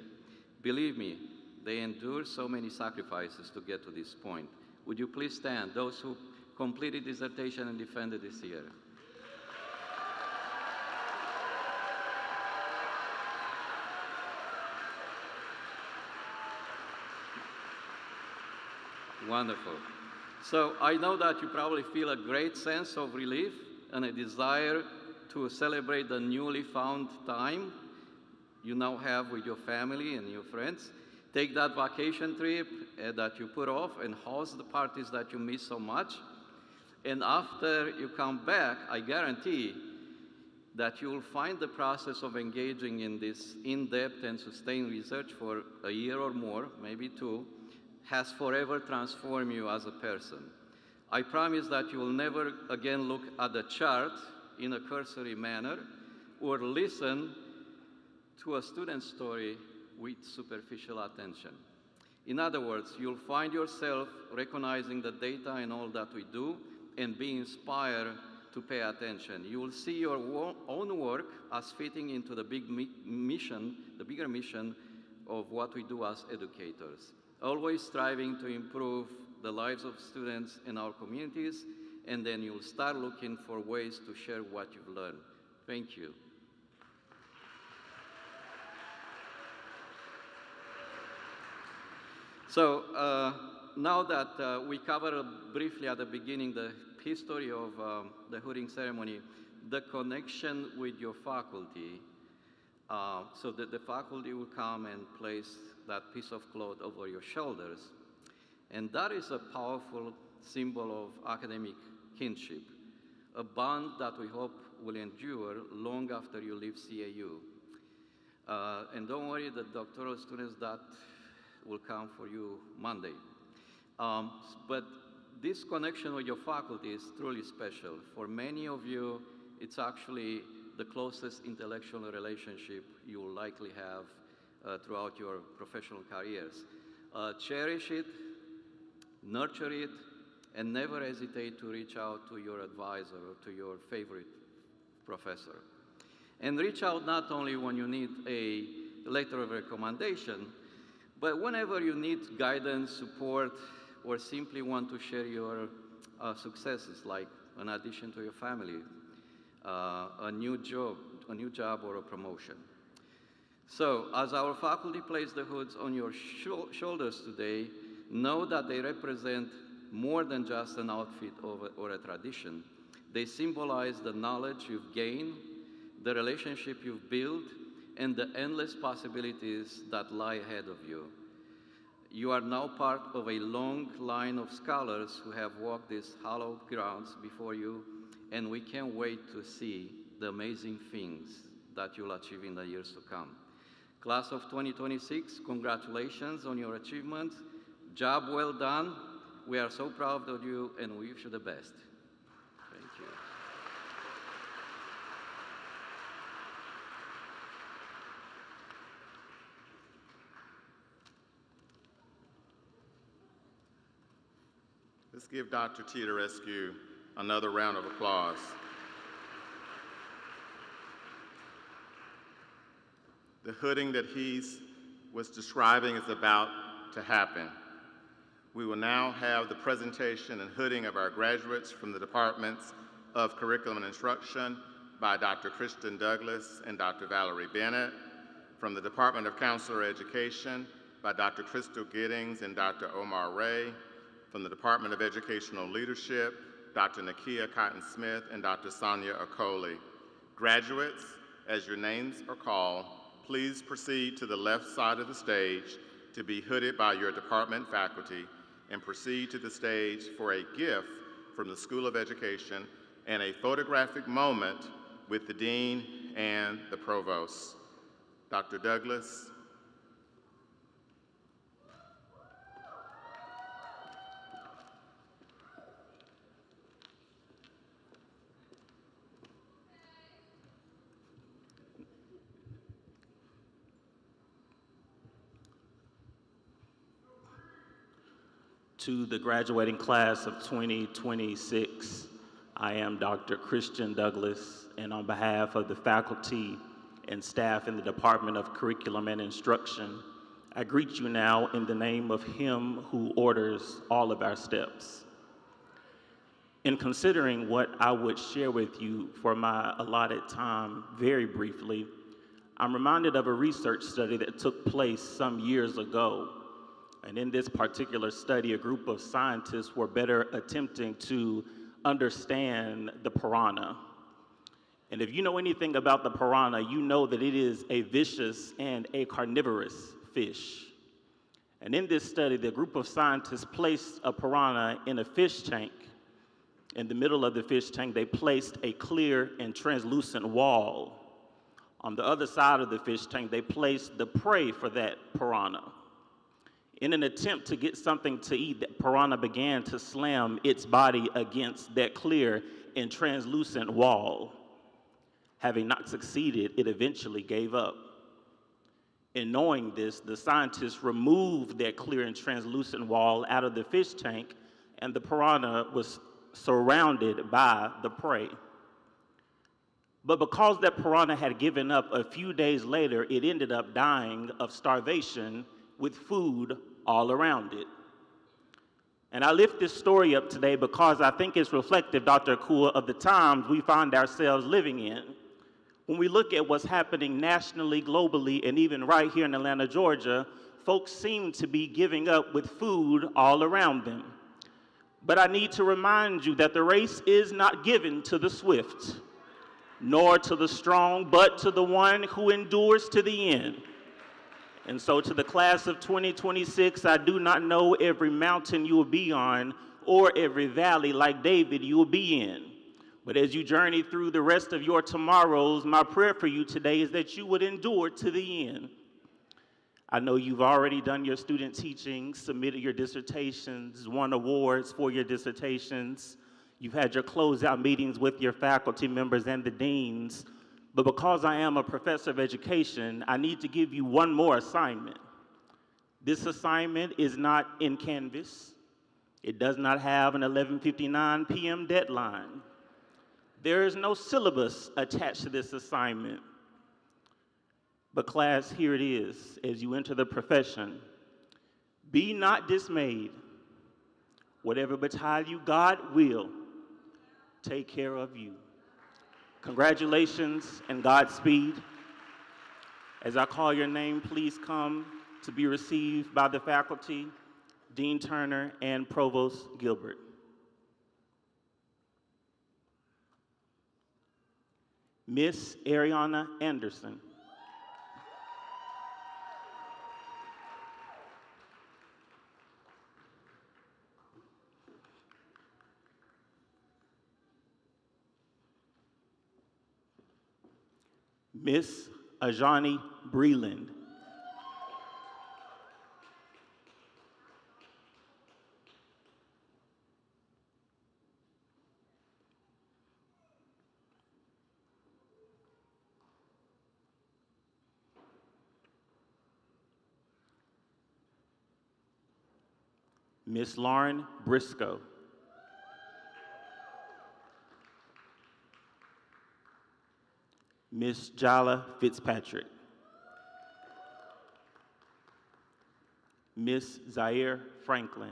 Believe me, they endured so many sacrifices to get to this point. Would you please stand, those who completed dissertation and defended this year? Wonderful. So I know that you probably feel a great sense of relief and a desire to celebrate the newly found time you now have with your family and your friends. Take that vacation trip that you put off and host the parties that you miss so much. And after you come back, I guarantee that you will find the process of engaging in this in-depth and sustained research for a year or more, maybe 2, has forever transformed you as a person. I promise that you will never again look at the chart in a cursory manner or listen to a student's story with superficial attention. In other words, you'll find yourself recognizing the data and all that we do and be inspired to pay attention. You will see your own work as fitting into the bigger mission of what we do as educators, always striving to improve the lives of students in our communities, and then you'll start looking for ways to share what you've learned. Thank you. So now that we covered briefly at the beginning the history of the hooding ceremony, the connection with your faculty, so that the faculty will come and place that piece of cloth over your shoulders. And that is a powerful symbol of academic kinship, a bond that we hope will endure long after you leave CAU. And don't worry, the doctoral students, that will come for you Monday. But this connection with your faculty is truly special. For many of you, it's actually the closest intellectual relationship you will likely have throughout your professional careers. Cherish it, nurture it, and never hesitate to reach out to your advisor or to your favorite professor. And reach out not only when you need a letter of recommendation, but whenever you need guidance, support, or simply want to share your successes, like an addition to your family, a new job or a promotion. So as our faculty place the hoods on your shoulders today, know that they represent more than just an outfit or a tradition. They symbolize the knowledge you've gained, the relationship you've built, and the endless possibilities that lie ahead of you. You are now part of a long line of scholars who have walked these hallowed grounds before you, and we can't wait to see the amazing things that you'll achieve in the years to come. Class of 2026, congratulations on your achievements. Job well done. We are so proud of you, and we wish you the best. Thank you. Let's give Dr. Teodorescu another round of applause. The hooding that he was describing is about to happen. We will now have the presentation and hooding of our graduates from the Departments of Curriculum and Instruction by Dr. Kristen Douglas and Dr. Valerie Bennett, from the Department of Counselor Education by Dr. Crystal Giddings and Dr. Omar Ray, from the Department of Educational Leadership, Dr. Nakia Cotton-Smith and Dr. Sonia Okoli. Graduates, as your names are called, please proceed to the left side of the stage to be hooded by your department faculty, and proceed to the stage for a gift from the School of Education and a photographic moment with the Dean and the Provost. Dr. Douglas. To the graduating class of 2026, I am Dr. Christian Douglas, and on behalf of the faculty and staff in the Department of Curriculum and Instruction, I greet you now in the name of Him who orders all of our steps. In considering what I would share with you for my allotted time very briefly, I'm reminded of a research study that took place some years ago. And in this particular study, a group of scientists were better attempting to understand the piranha. And if you know anything about the piranha, you know that it is a vicious and a carnivorous fish. And in this study, the group of scientists placed a piranha in a fish tank. In the middle of the fish tank, they placed a clear and translucent wall. On the other side of the fish tank, they placed the prey for that piranha. In an attempt to get something to eat, that piranha began to slam its body against that clear and translucent wall. Having not succeeded, it eventually gave up. In knowing this, the scientists removed that clear and translucent wall out of the fish tank, and the piranha was surrounded by the prey. But because that piranha had given up, a few days later, it ended up dying of starvation with food all around it. And I lift this story up today because I think it's reflective, Dr. Akua, of the times we find ourselves living in. When we look at what's happening nationally, globally, and even right here in Atlanta, Georgia, folks seem to be giving up with food all around them. But I need to remind you that the race is not given to the swift, nor to the strong, but to the one who endures to the end. And so to the class of 2026, I do not know every mountain you will be on or every valley like David you will be in. But as you journey through the rest of your tomorrows, my prayer for you today is that you would endure to the end. I know you've already done your student teaching, submitted your dissertations, won awards for your dissertations. You've had your closeout meetings with your faculty members and the deans. But because I am a professor of education, I need to give you one more assignment. This assignment is not in Canvas. It does not have an 11:59 p.m. deadline. There is no syllabus attached to this assignment. But class, here it is, as you enter the profession. Be not dismayed. Whatever betide you, God will take care of you. Congratulations and Godspeed. As I call your name, please come to be received by the faculty, Dean Turner and Provost Gilbert. Miss Ariana Anderson. Miss Ajani Breland. Miss Lauren Briscoe. Miss Jala Fitzpatrick. Miss Zaire Franklin.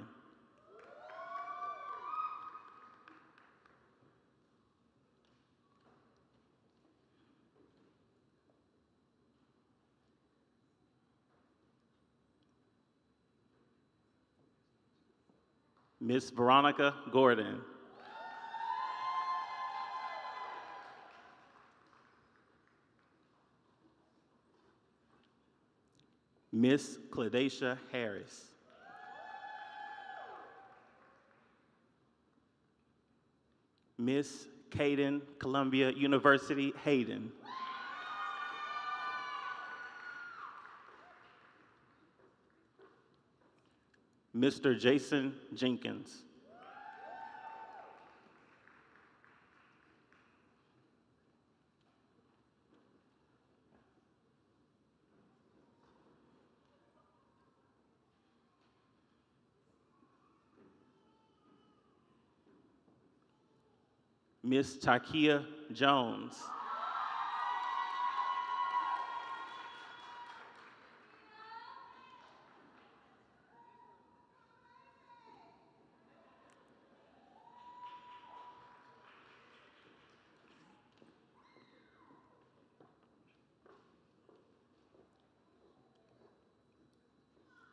Miss Veronica Gordon. Miss Cladacia Harris. Miss Caden, Columbia University, Hayden. Mr. Jason Jenkins. Miss Takia Jones.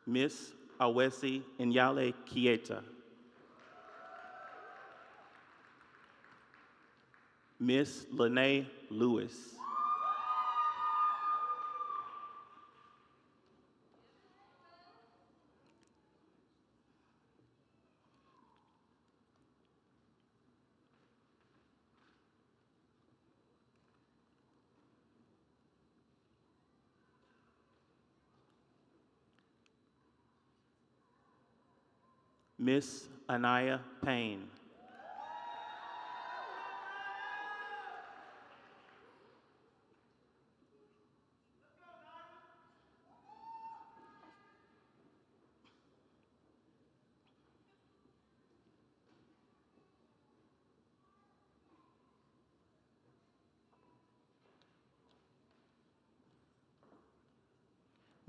Miss Awesi Nyale Kieta. Miss Lene Lewis. Miss Anaya Payne.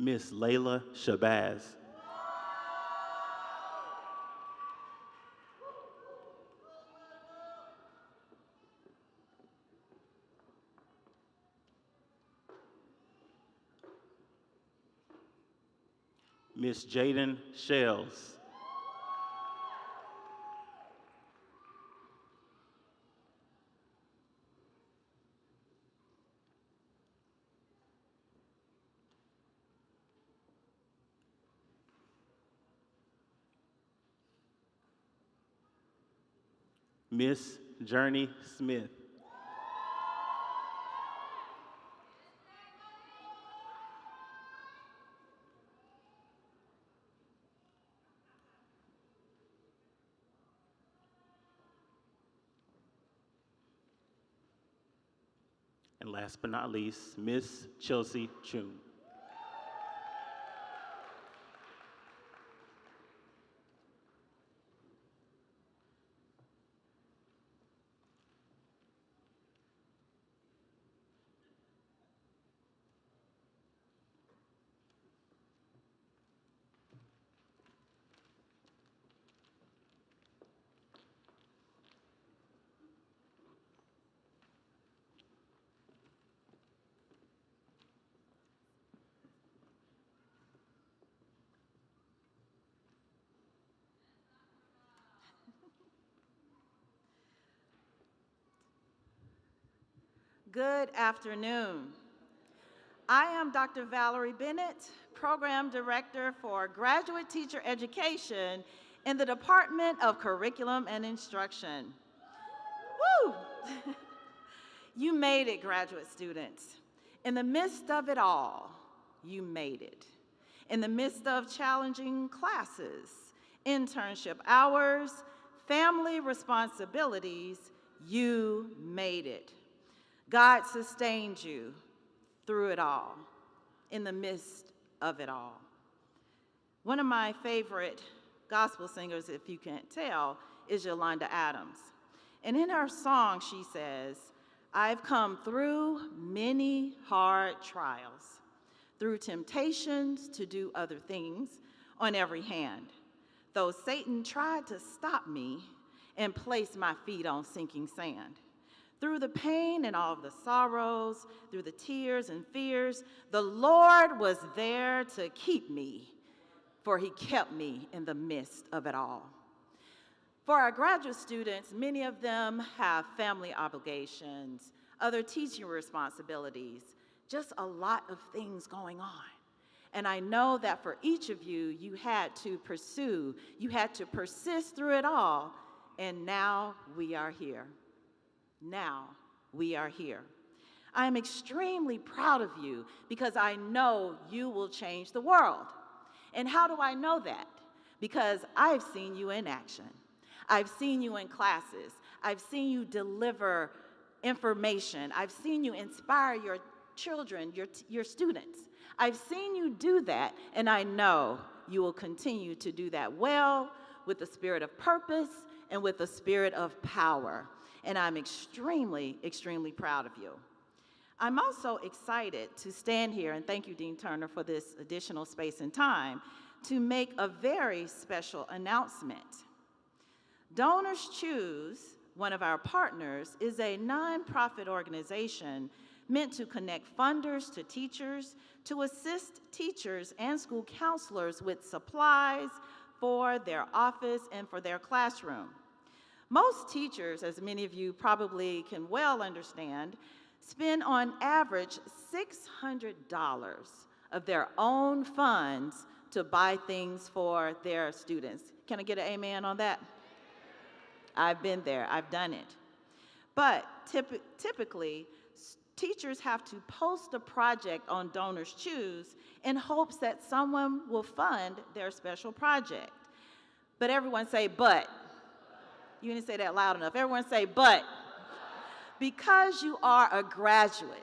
Miss Layla Shabazz. Miss Jaden Shells. Miss Journey Smith. And last but not least, Miss Chelsea Chun. Good afternoon. I am Dr. Valerie Bennett, Program Director for Graduate Teacher Education in the Department of Curriculum and Instruction. Woo! You made it, graduate students. In the midst of it all, you made it. In the midst of challenging classes, internship hours, family responsibilities, you made it. God sustained you through it all, in the midst of it all. One of my favorite gospel singers, if you can't tell, is Yolanda Adams. And in her song, she says, I've come through many hard trials, through temptations to do other things on every hand, though Satan tried to stop me and place my feet on sinking sand. Through the pain and all of the sorrows, through the tears and fears, the Lord was there to keep me, for he kept me in the midst of it all. For our graduate students, many of them have family obligations, other teaching responsibilities, just a lot of things going on. And I know that for each of you, you had to pursue, you had to persist through it all, and now we are here. Now we are here. I am extremely proud of you because I know you will change the world. And how do I know that? Because I've seen you in action. I've seen you in classes. I've seen you deliver information. I've seen you inspire your children, your students. I've seen you do that, and I know you will continue to do that well with the spirit of purpose and with the spirit of power. And I'm extremely, extremely proud of you. I'm also excited to stand here, and thank you, Dean Turner, for this additional space and time, to make a very special announcement. Donors Choose, one of our partners, is a nonprofit organization meant to connect funders to teachers, to assist teachers and school counselors with supplies for their office and for their classroom. Most teachers, as many of you probably can well understand, spend on average $600 of their own funds to buy things for their students. Can I get an amen on that? I've been there, I've done it. But typically, teachers have to post a project on Donors Choose in hopes that someone will fund their special project. But everyone say, but. You didn't say that loud enough. Everyone say, but. Because you are a graduate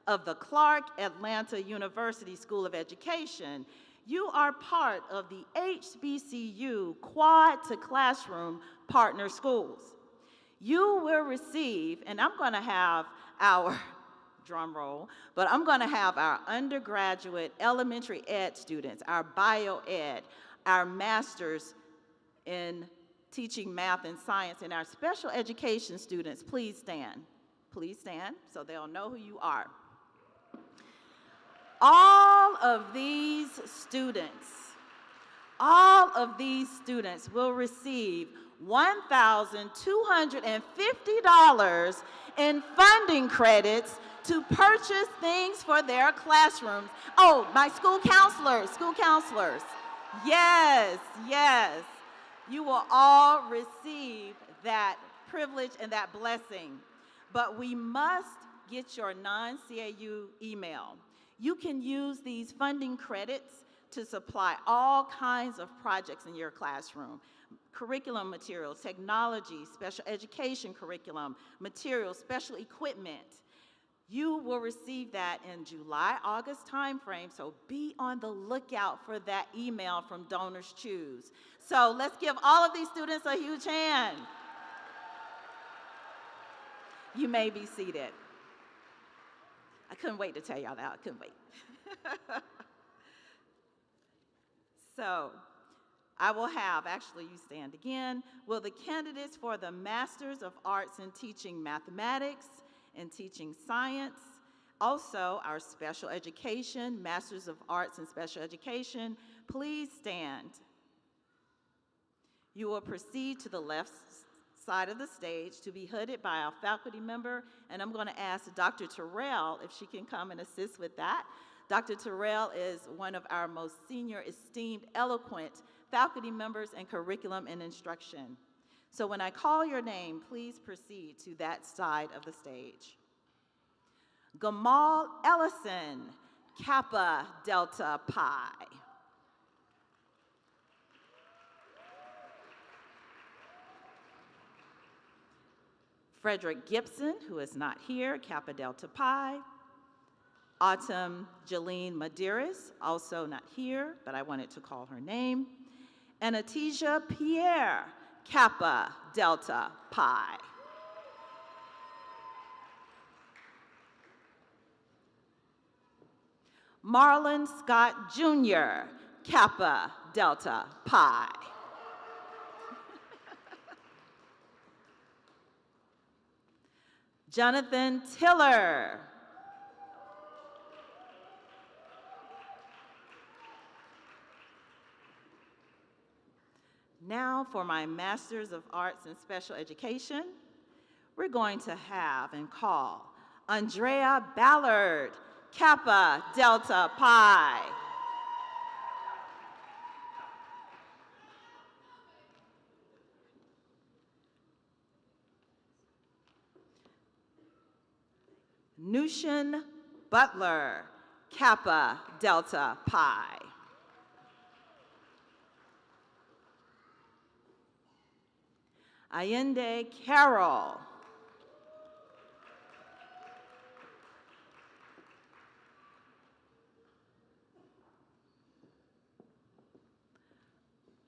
of the Clark Atlanta University School of Education, you are part of the HBCU Quad to Classroom Partner Schools. You will receive, and I'm going to have our drum roll, but I'm going to have our undergraduate elementary ed students, our bio ed, our masters in teaching math and science, and our special education students, please stand. Please stand so they'll know who you are. All of these students will receive $1,250 in funding credits to purchase things for their classrooms. Oh, my school counselors. Yes, yes. You will all receive that privilege and that blessing. But we must get your non-CAU email. You can use these funding credits to supply all kinds of projects in your classroom. Curriculum materials, technology, special education curriculum, materials, special equipment. You will receive that in July, August timeframe, so be on the lookout for that email from Donors Choose. So let's give all of these students a huge hand. You may be seated. I couldn't wait to tell y'all that. I couldn't wait. So, I will have, actually you stand again, will the candidates for the Masters of Arts in Teaching Mathematics and Teaching Science, also our Special Education, Masters of Arts in Special Education, please stand. You will proceed to the left side of the stage to be hooded by our faculty member, and I'm going to ask Dr. Terrell if she can come and assist with that. Dr. Terrell is one of our most senior, esteemed, eloquent faculty members in curriculum and instruction. So when I call your name, please proceed to that side of the stage. Gamal Ellison, Kappa Delta Pi. Frederick Gibson, who is not here, Kappa Delta Pi. Autumn Jeline Medeiros, also not here, but I wanted to call her name. And Atija Pierre, Kappa Delta Pi. Marlon Scott Jr., Kappa Delta Pi. Jonathan Tiller. Now for my Masters of Arts in Special Education, we're going to have and call Andrea Ballard, Kappa Delta Pi. Nushin Butler, Kappa Delta Pi. Allende Carroll.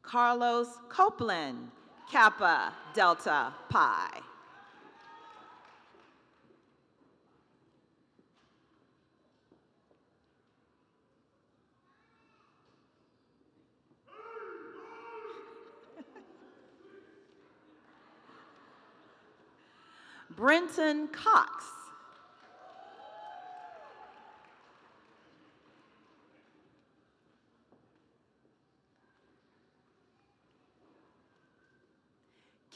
Carlos Copeland, Kappa Delta Pi. Brenton Cox.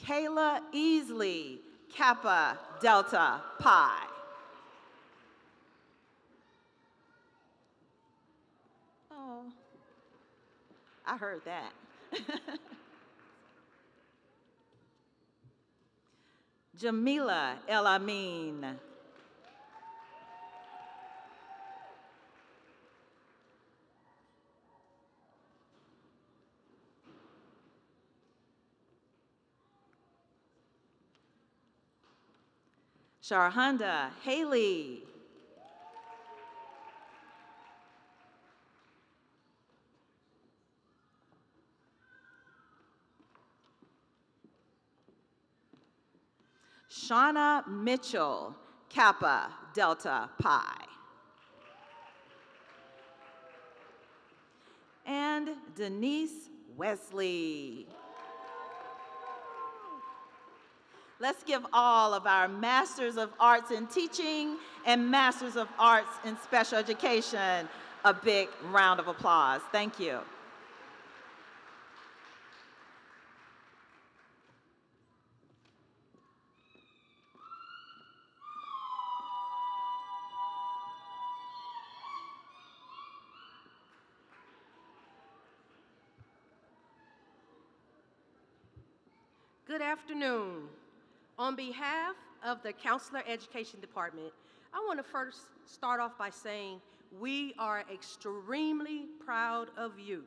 Kayla Easley, Kappa Delta Pi. Oh, I heard that. Jamila El Amin. Sharhanda Haley. Shauna Mitchell, Kappa Delta Pi. And Denise Wesley. Let's give all of our Masters of Arts in Teaching and Masters of Arts in Special Education a big round of applause. Thank you. Good afternoon. On behalf of the Counselor Education Department, I want to first start off by saying we are extremely proud of you.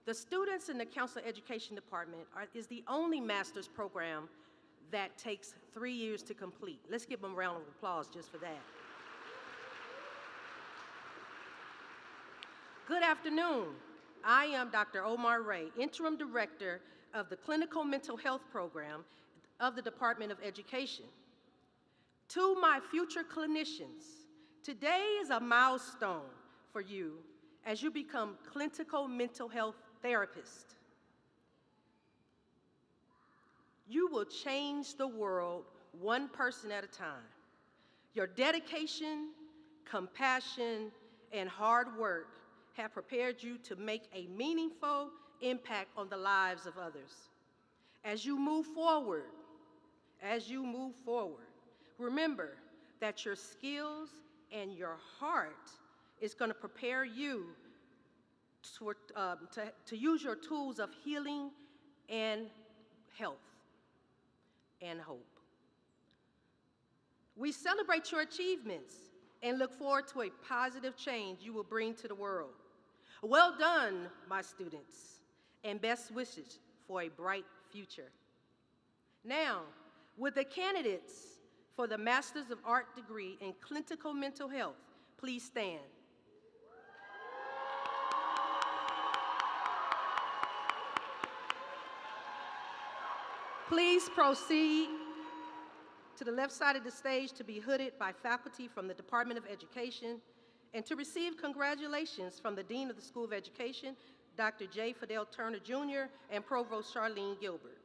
The students in the Counselor Education Department is the only master's program that takes 3 years to complete. Let's give them a round of applause just for that. Good afternoon. I am Dr. Omar Ray, Interim Director of the Clinical Mental Health Program of the Department of Education. To my future clinicians, today is a milestone for you as you become clinical mental health therapists. You will change the world one person at a time. Your dedication, compassion, and hard work have prepared you to make a meaningful impact on the lives of others. As you move forward, remember that your skills and your heart is going to prepare you to use your tools of healing and health and hope. We celebrate your achievements and look forward to a positive change you will bring to the world. Well done, my students, and best wishes for a bright future. Now, would the candidates for the Masters of Art degree in Clinical Mental Health please stand? Please proceed to the left side of the stage to be hooded by faculty from the Department of Education and to receive congratulations from the Dean of the School of Education, Dr. J. Fidel Turner, Jr., and Provost Charlene Gilbert.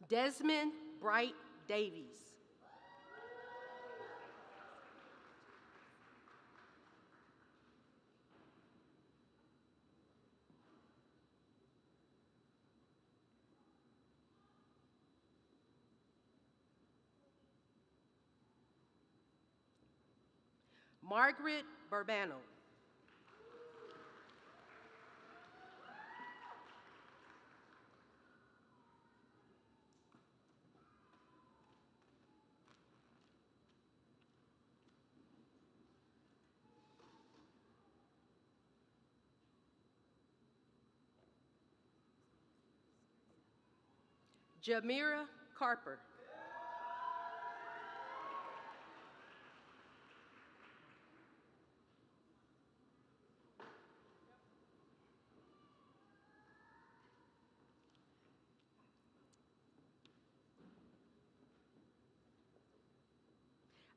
Desmond Bright Davies. Margaret Burbano. Jamira Carper.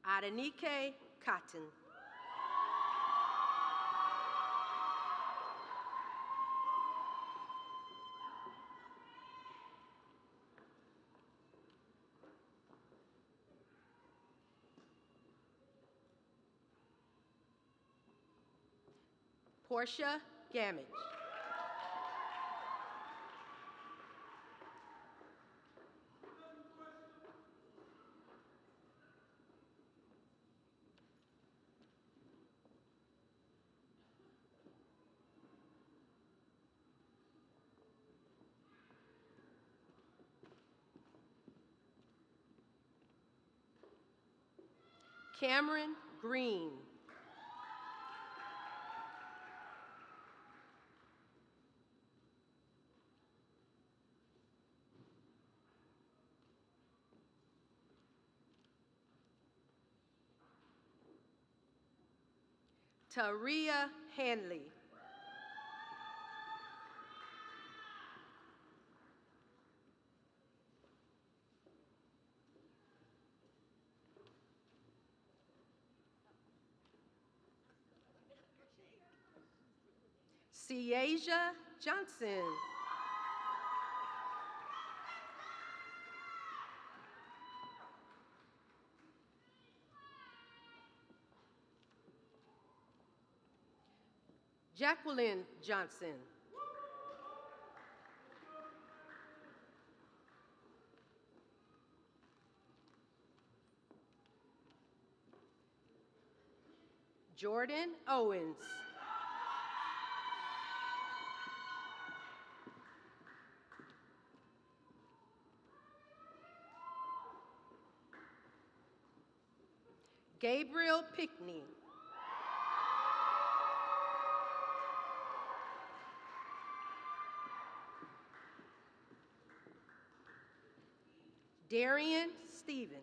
Adenike Cotton. Portia Gamage. Cameron Green. Taria Hanley. Ciasia Johnson. Jacqueline Johnson. Jordan Owens. Gabriel Pickney. Darian Stevens.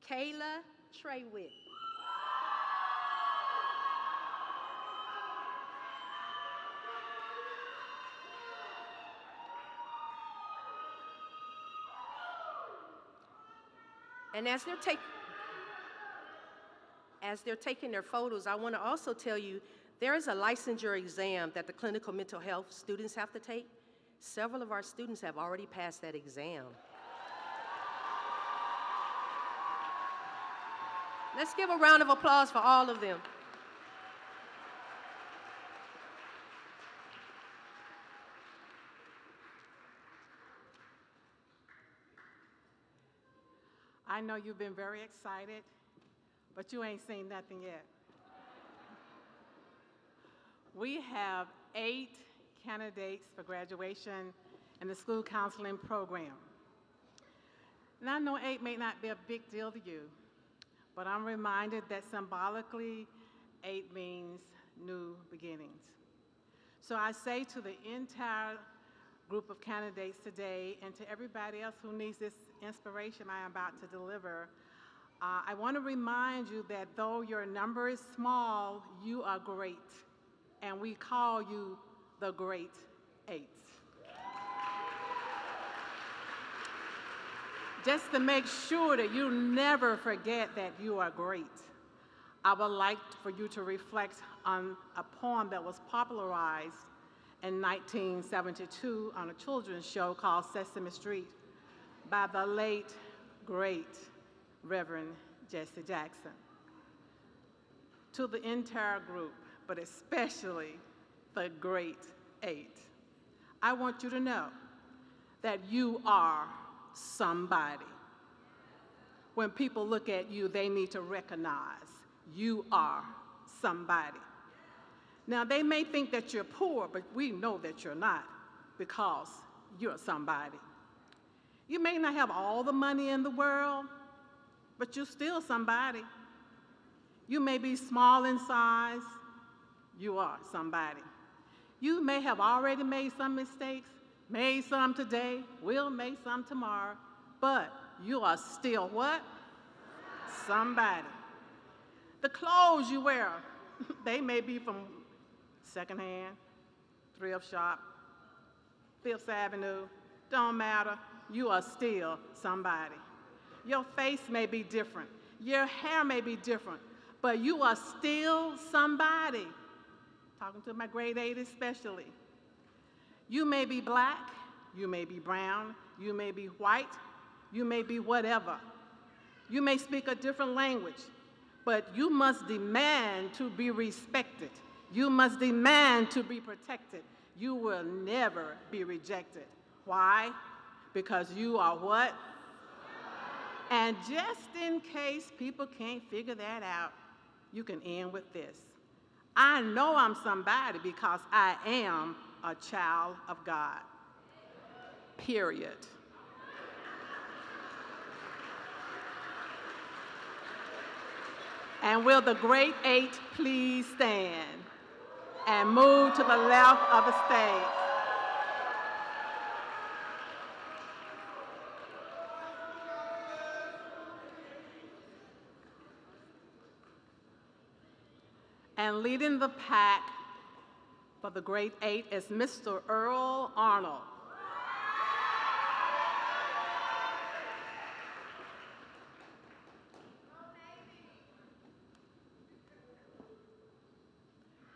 Kayla Treywick. And as they're taking their photos, I want to also tell you there is a licensure exam that the clinical mental health students have to take. Several of our students have already passed that exam. Let's give a round of applause for all of them. I know you've been very excited, but you ain't seen nothing yet. We have 8 candidates for graduation in the school counseling program. And I know 8 may not be a big deal to you, but I'm reminded that symbolically, 8 means new beginnings. So I say to the entire group of candidates today and to everybody else who needs this inspiration I am about to deliver, I want to remind you that though your number is small, you are great. And we call you the Great 8. Just to make sure that you never forget that you are great, I would like for you to reflect on a poem that was popularized in 1972 on a children's show called Sesame Street by the late, great Reverend Jesse Jackson. To the entire group, but especially the Great 8, I want you to know that you are somebody. When people look at you, they need to recognize you are somebody. Now, they may think that you're poor, but we know that you're not because you're somebody. You may not have all the money in the world, but you're still somebody. You may be small in size, you are somebody. You may have already made some mistakes, made some today, will make some tomorrow, but you are still what? Somebody. The clothes you wear, they may be from secondhand, thrift shop, Fifth Avenue, don't matter, you are still somebody. Your face may be different, your hair may be different, but you are still somebody. Talking to my grade 8 especially. You may be black, you may be brown, you may be white, you may be whatever. You may speak a different language, but you must demand to be respected. You must demand to be protected. You will never be rejected. Why? Because you are what? And just in case people can't figure that out, you can end with this. I know I'm somebody because I am a child of God. Period. And will the great eight please stand and move to the left of the stage? And leading the pack for the grade 8 is Mr. Earl Arnold.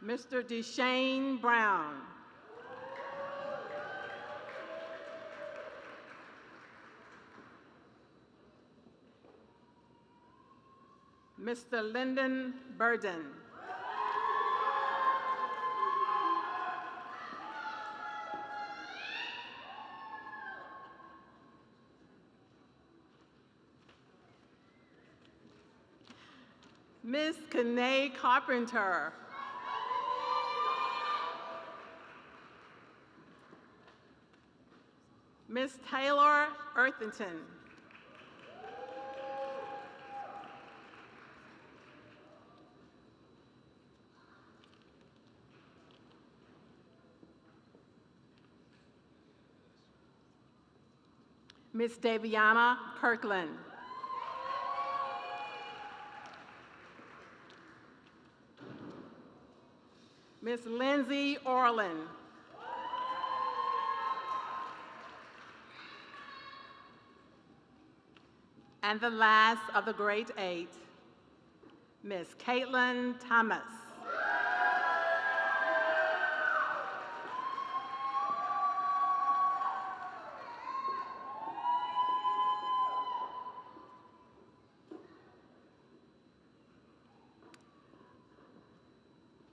Mr. Deshane Brown. Mr. Lyndon Burden. Miss Kanae Carpenter. Miss Taylor Earthington. Miss Daviana Kirkland. Miss Lindsay Orland. And the last of the grade 8, Miss Caitlin Thomas.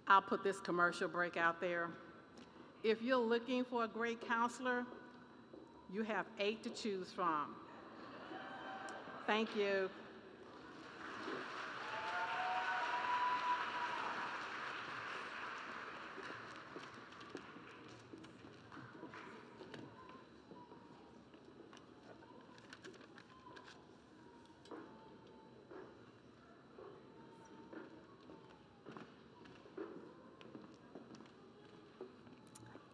I'll put this commercial break out there. If you're looking for a great counselor, you have 8 to choose from. Thank you.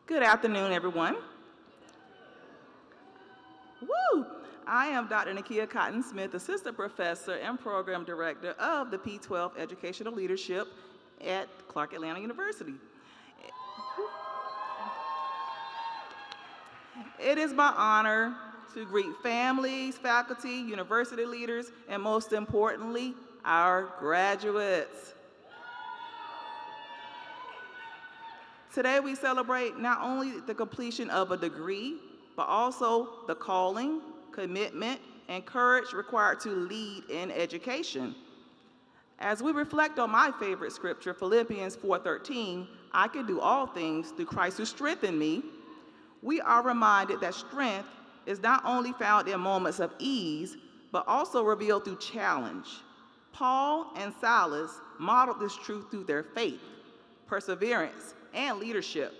Good afternoon, everyone. Woo! I am Dr. Nakia Cotton Smith, Assistant Professor and Program Director of the P12 Educational Leadership at Clark Atlanta University. It is my honor to greet families, faculty, university leaders, and most importantly, our graduates. Today we celebrate not only the completion of a degree, but also the calling, commitment, and courage required to lead in education. As we reflect on my favorite scripture, Philippians 4:13, I can do all things through Christ who strengthened me, we are reminded that strength is not only found in moments of ease, but also revealed through challenge. Paul and Silas modeled this truth through their faith, perseverance, and leadership.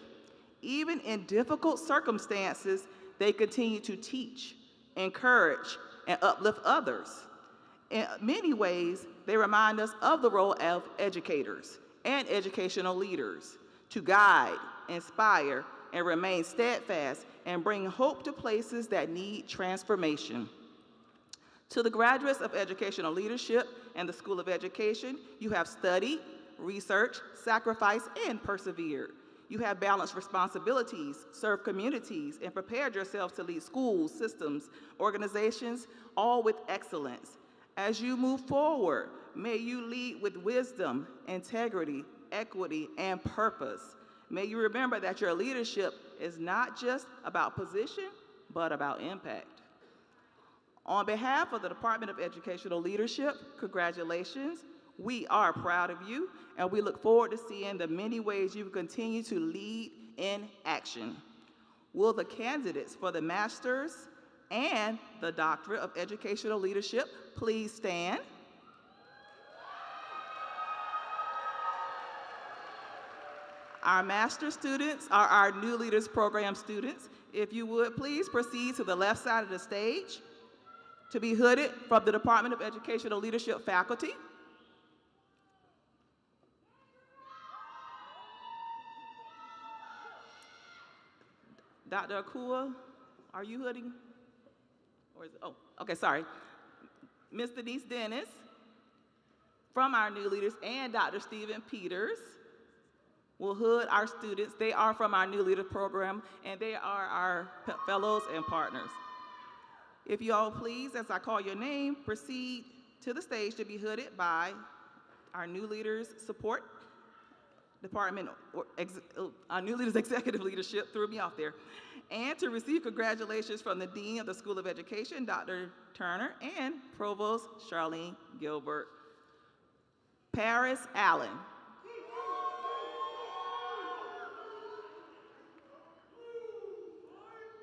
Even in difficult circumstances, they continue to teach, encourage, and uplift others. In many ways, they remind us of the role of educators and educational leaders to guide, inspire, and remain steadfast and bring hope to places that need transformation. To the graduates of educational leadership and the School of Education, you have studied, researched, sacrificed, and persevered. You have balanced responsibilities, served communities, and prepared yourselves to lead schools, systems, organizations, all with excellence. As you move forward, may you lead with wisdom, integrity, equity, and purpose. May you remember that your leadership is not just about position, but about impact. On behalf of the Department of Educational Leadership, congratulations. We are proud of you, and we look forward to seeing the many ways you will continue to lead in action. Will the candidates for the Master's and the Doctorate of Educational Leadership please stand? Our master students are our New Leaders Program students. If you would, please proceed to the left side of the stage to be hooded from the Department of Educational Leadership faculty. Dr. Akua, are you hooding? Or is it, oh, okay, sorry. Ms. Denise Dennis from our new leaders and Dr. Stephen Peters will hood our students. They are from our New Leader Program, and they are our fellows and partners. If you all please, as I call your name, proceed to the stage to be hooded by our New Leaders Support Department, our New Leaders Executive Leadership, threw me off there, and to receive congratulations from the Dean of the School of Education, Dr. Turner, and Provost Charlene Gilbert. Paris Allen.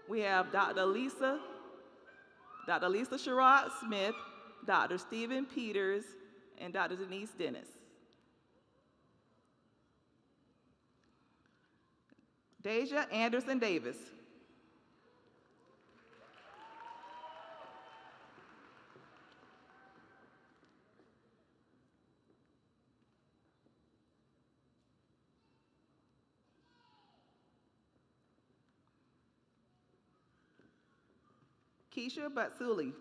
We have Dr. Lisa Sherrod Smith, Dr. Stephen Peters, and Dr. Denise Dennis. Deja Anderson Davis. Keisha Batsuli.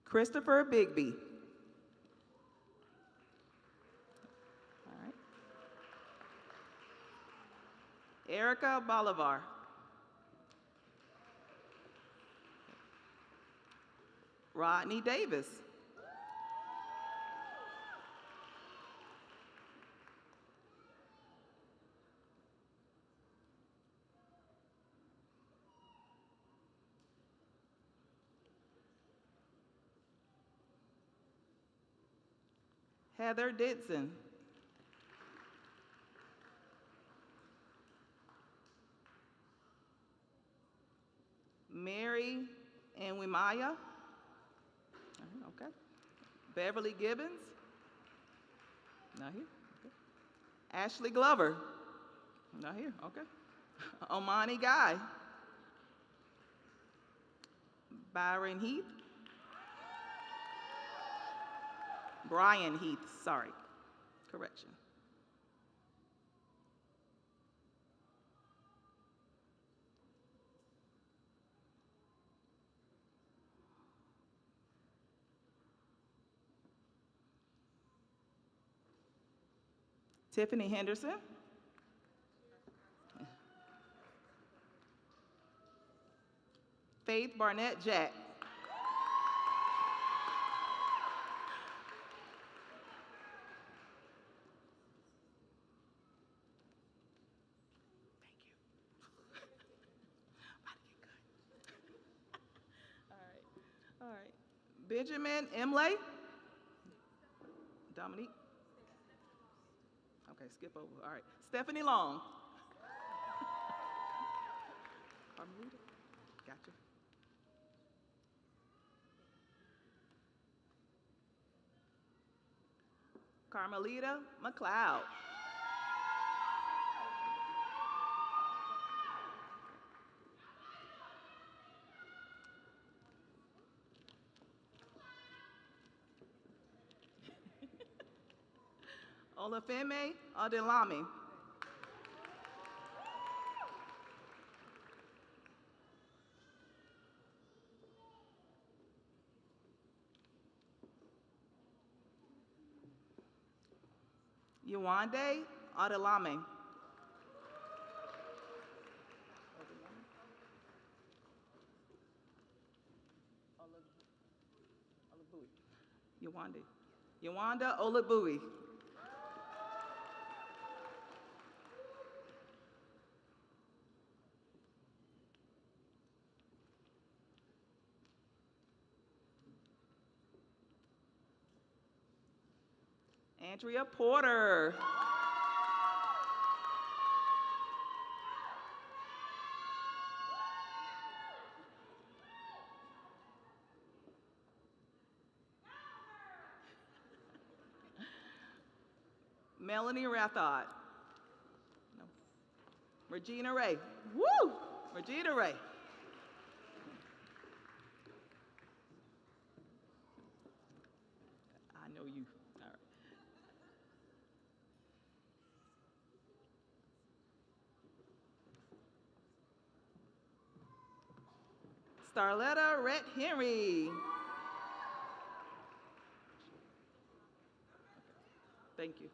Christopher Bigby. All right. Erica Bolivar. Rodney Davis. Heather Ditson. Mary Anwimaya. Okay. Beverly Gibbons. Not here. Okay. Ashley Glover. Not here. Okay. Omani Guy. Byron Heath. Brian Heath, sorry. Correction. Tiffany Henderson. Faith Barnett Jack. All right. Benjamin Emley. Dominique. Okay, skip over. All right. Stephanie Long. Carmelita. Gotcha. Carmelita McLeod. Olafemi Adelami. Yewande Adelami. Yewanda Olabui. Andrea Porter. Melanie Rathod. No. Regina Ray. Woo! Regina Ray. I know you. All right. Starletta Rhett Henry. Thank you.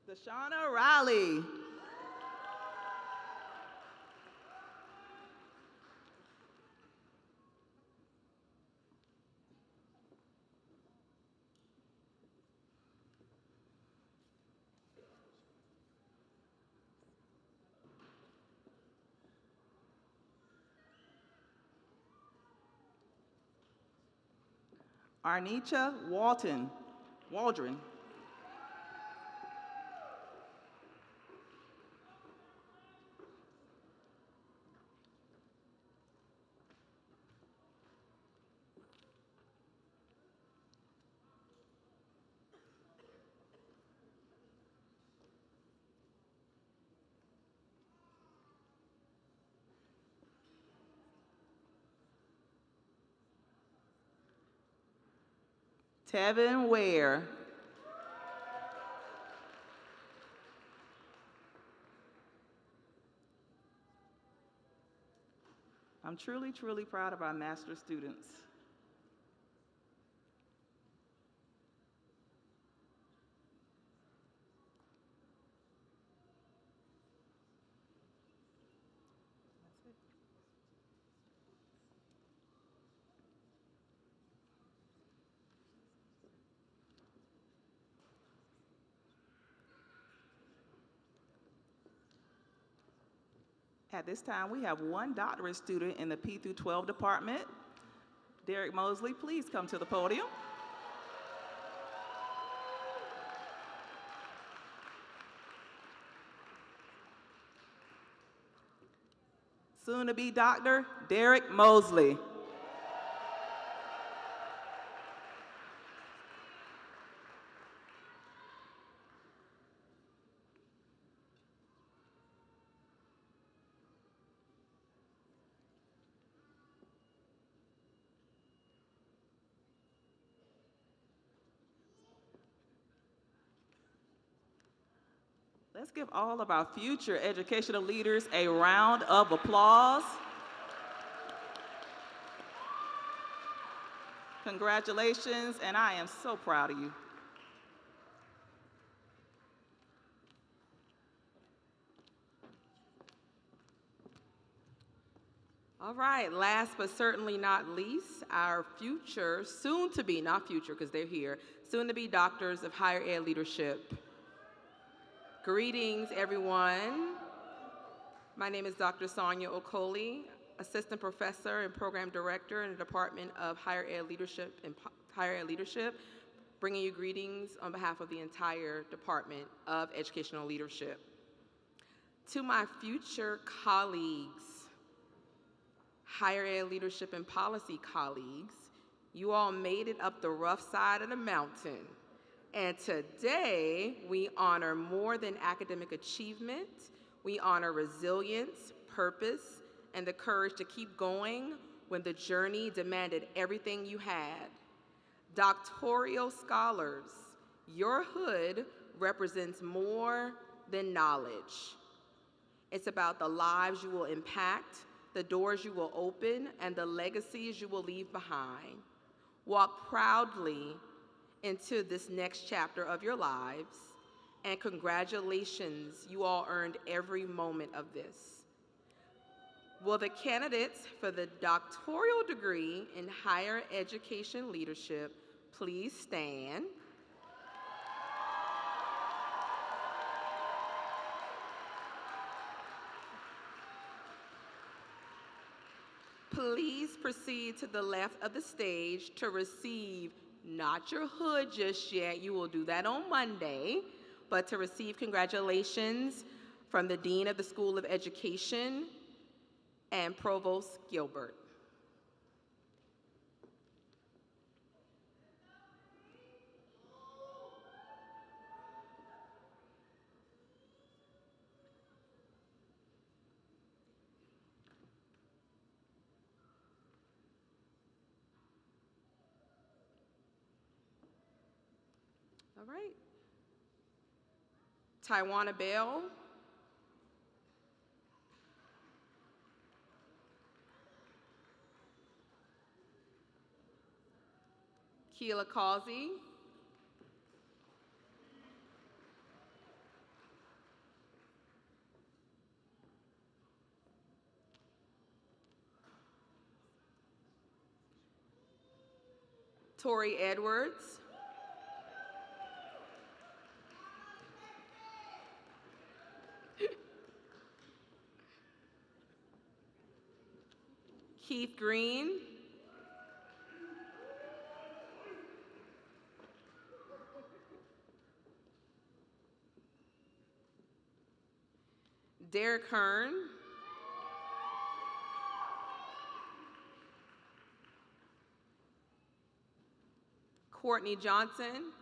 Deshauna Riley. Arnicha Waldron. Tevin Ware. I'm truly, truly proud of our master students. At this time, we have one doctorate student in the P through 12 department. Derek Mosley, please come to the podium. Soon to be Dr. Derek Mosley. Let's give all of our future educational leaders a round of applause. Congratulations, and I am so proud of you. All right, last but certainly not least, our future, soon to be, not future because they're here, soon to be doctors of higher ed leadership. Greetings, everyone. My name is Dr. Sonia Okoli, Assistant Professor and Program Director in the Department of Higher Ed Leadership and bringing you greetings on behalf of the entire Department of Educational Leadership. To my future colleagues, higher ed leadership and policy colleagues, you all made it up the rough side of the mountain. And today, we honor more than academic achievement. We honor resilience, purpose, and the courage to keep going when the journey demanded everything you had. Doctoral scholars, your hood represents more than knowledge. It's about the lives you will impact, the doors you will open, and the legacies you will leave behind. Walk proudly into this next chapter of your lives, and congratulations, you all earned every moment of this. Will the candidates for the doctoral degree in higher education leadership please stand? Please proceed to the left of the stage to receive not your hood just yet, you will do that on Monday, but to receive congratulations from the Dean of the School of Education and Provost Gilbert. All right. Taiwana Bell. Keela Causey. Tori Edwards. Keith Green. Derek Hearn. Courtney Johnson.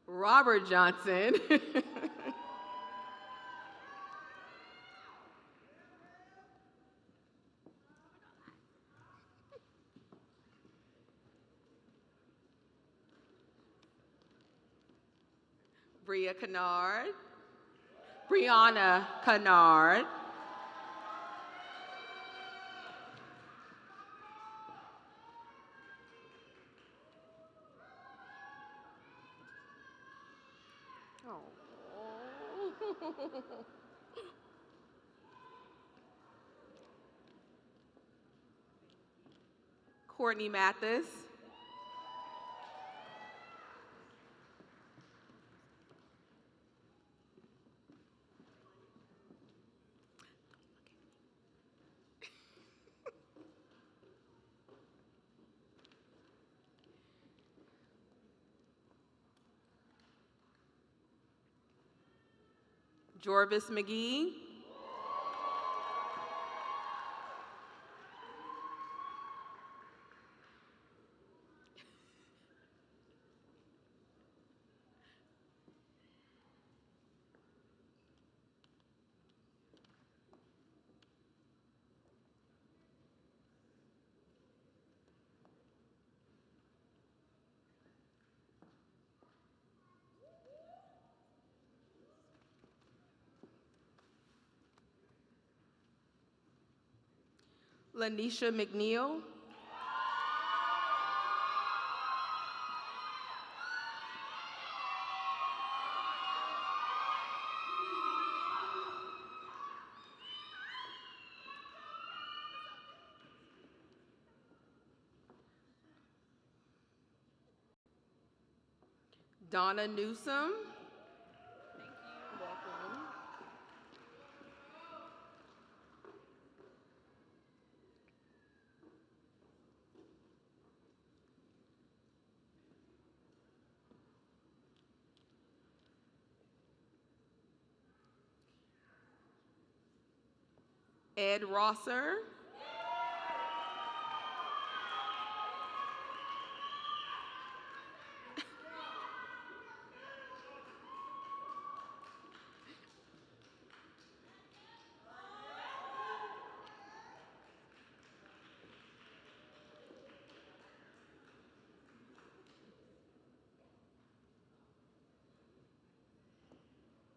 Robert Johnson. Brianna Kennard. Courtney Mathis. Jorvis McGee. Lanisha McNeil. Donna Newsom. Thank you. Welcome. Ed Rosser.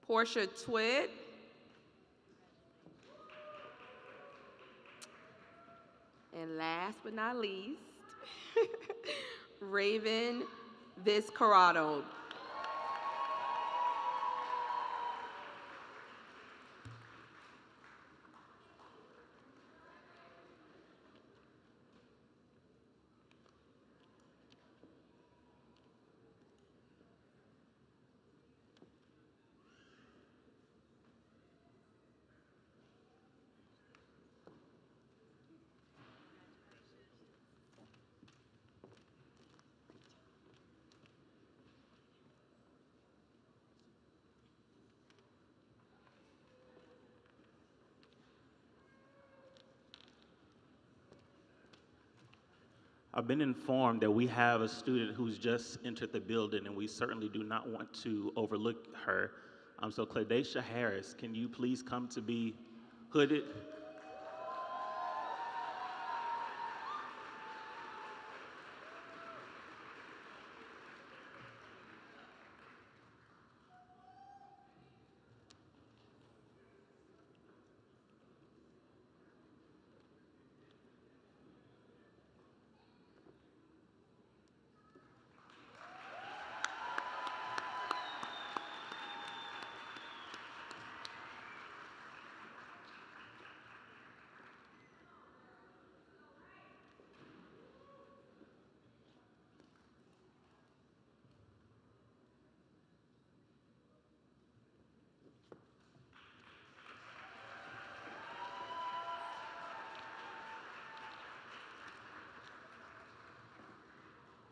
Portia Twid. And last but not least, Raven Vizcarrado. I've been informed that we have a student who's just entered the building, and we certainly do not want to overlook her. So Cladacia Harris, can you please come to be hooded?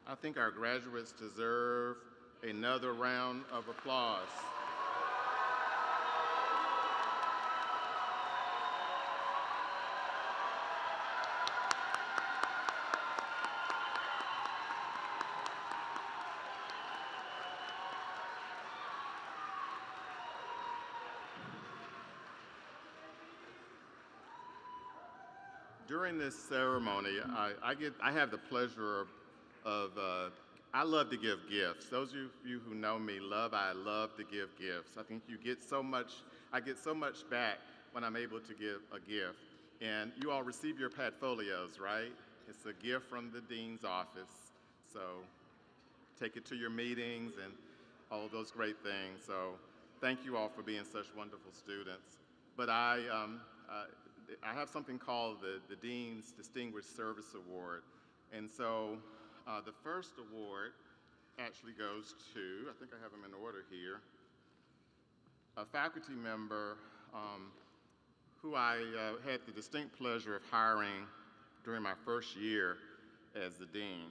I think our graduates deserve another round of applause. During this ceremony, I have the pleasure of I love to give gifts. Those of you who know me I love to give gifts. I think I get so much back when I'm able to give a gift. And you all receive your portfolios, right? It's a gift from the dean's office. So take it to your meetings and all those great things. So thank you all for being such wonderful students. But I have something called the Dean's Distinguished Service Award. And so the first award actually goes to, I think I have them in order here, a faculty member who I had the distinct pleasure of hiring during my first year as the dean.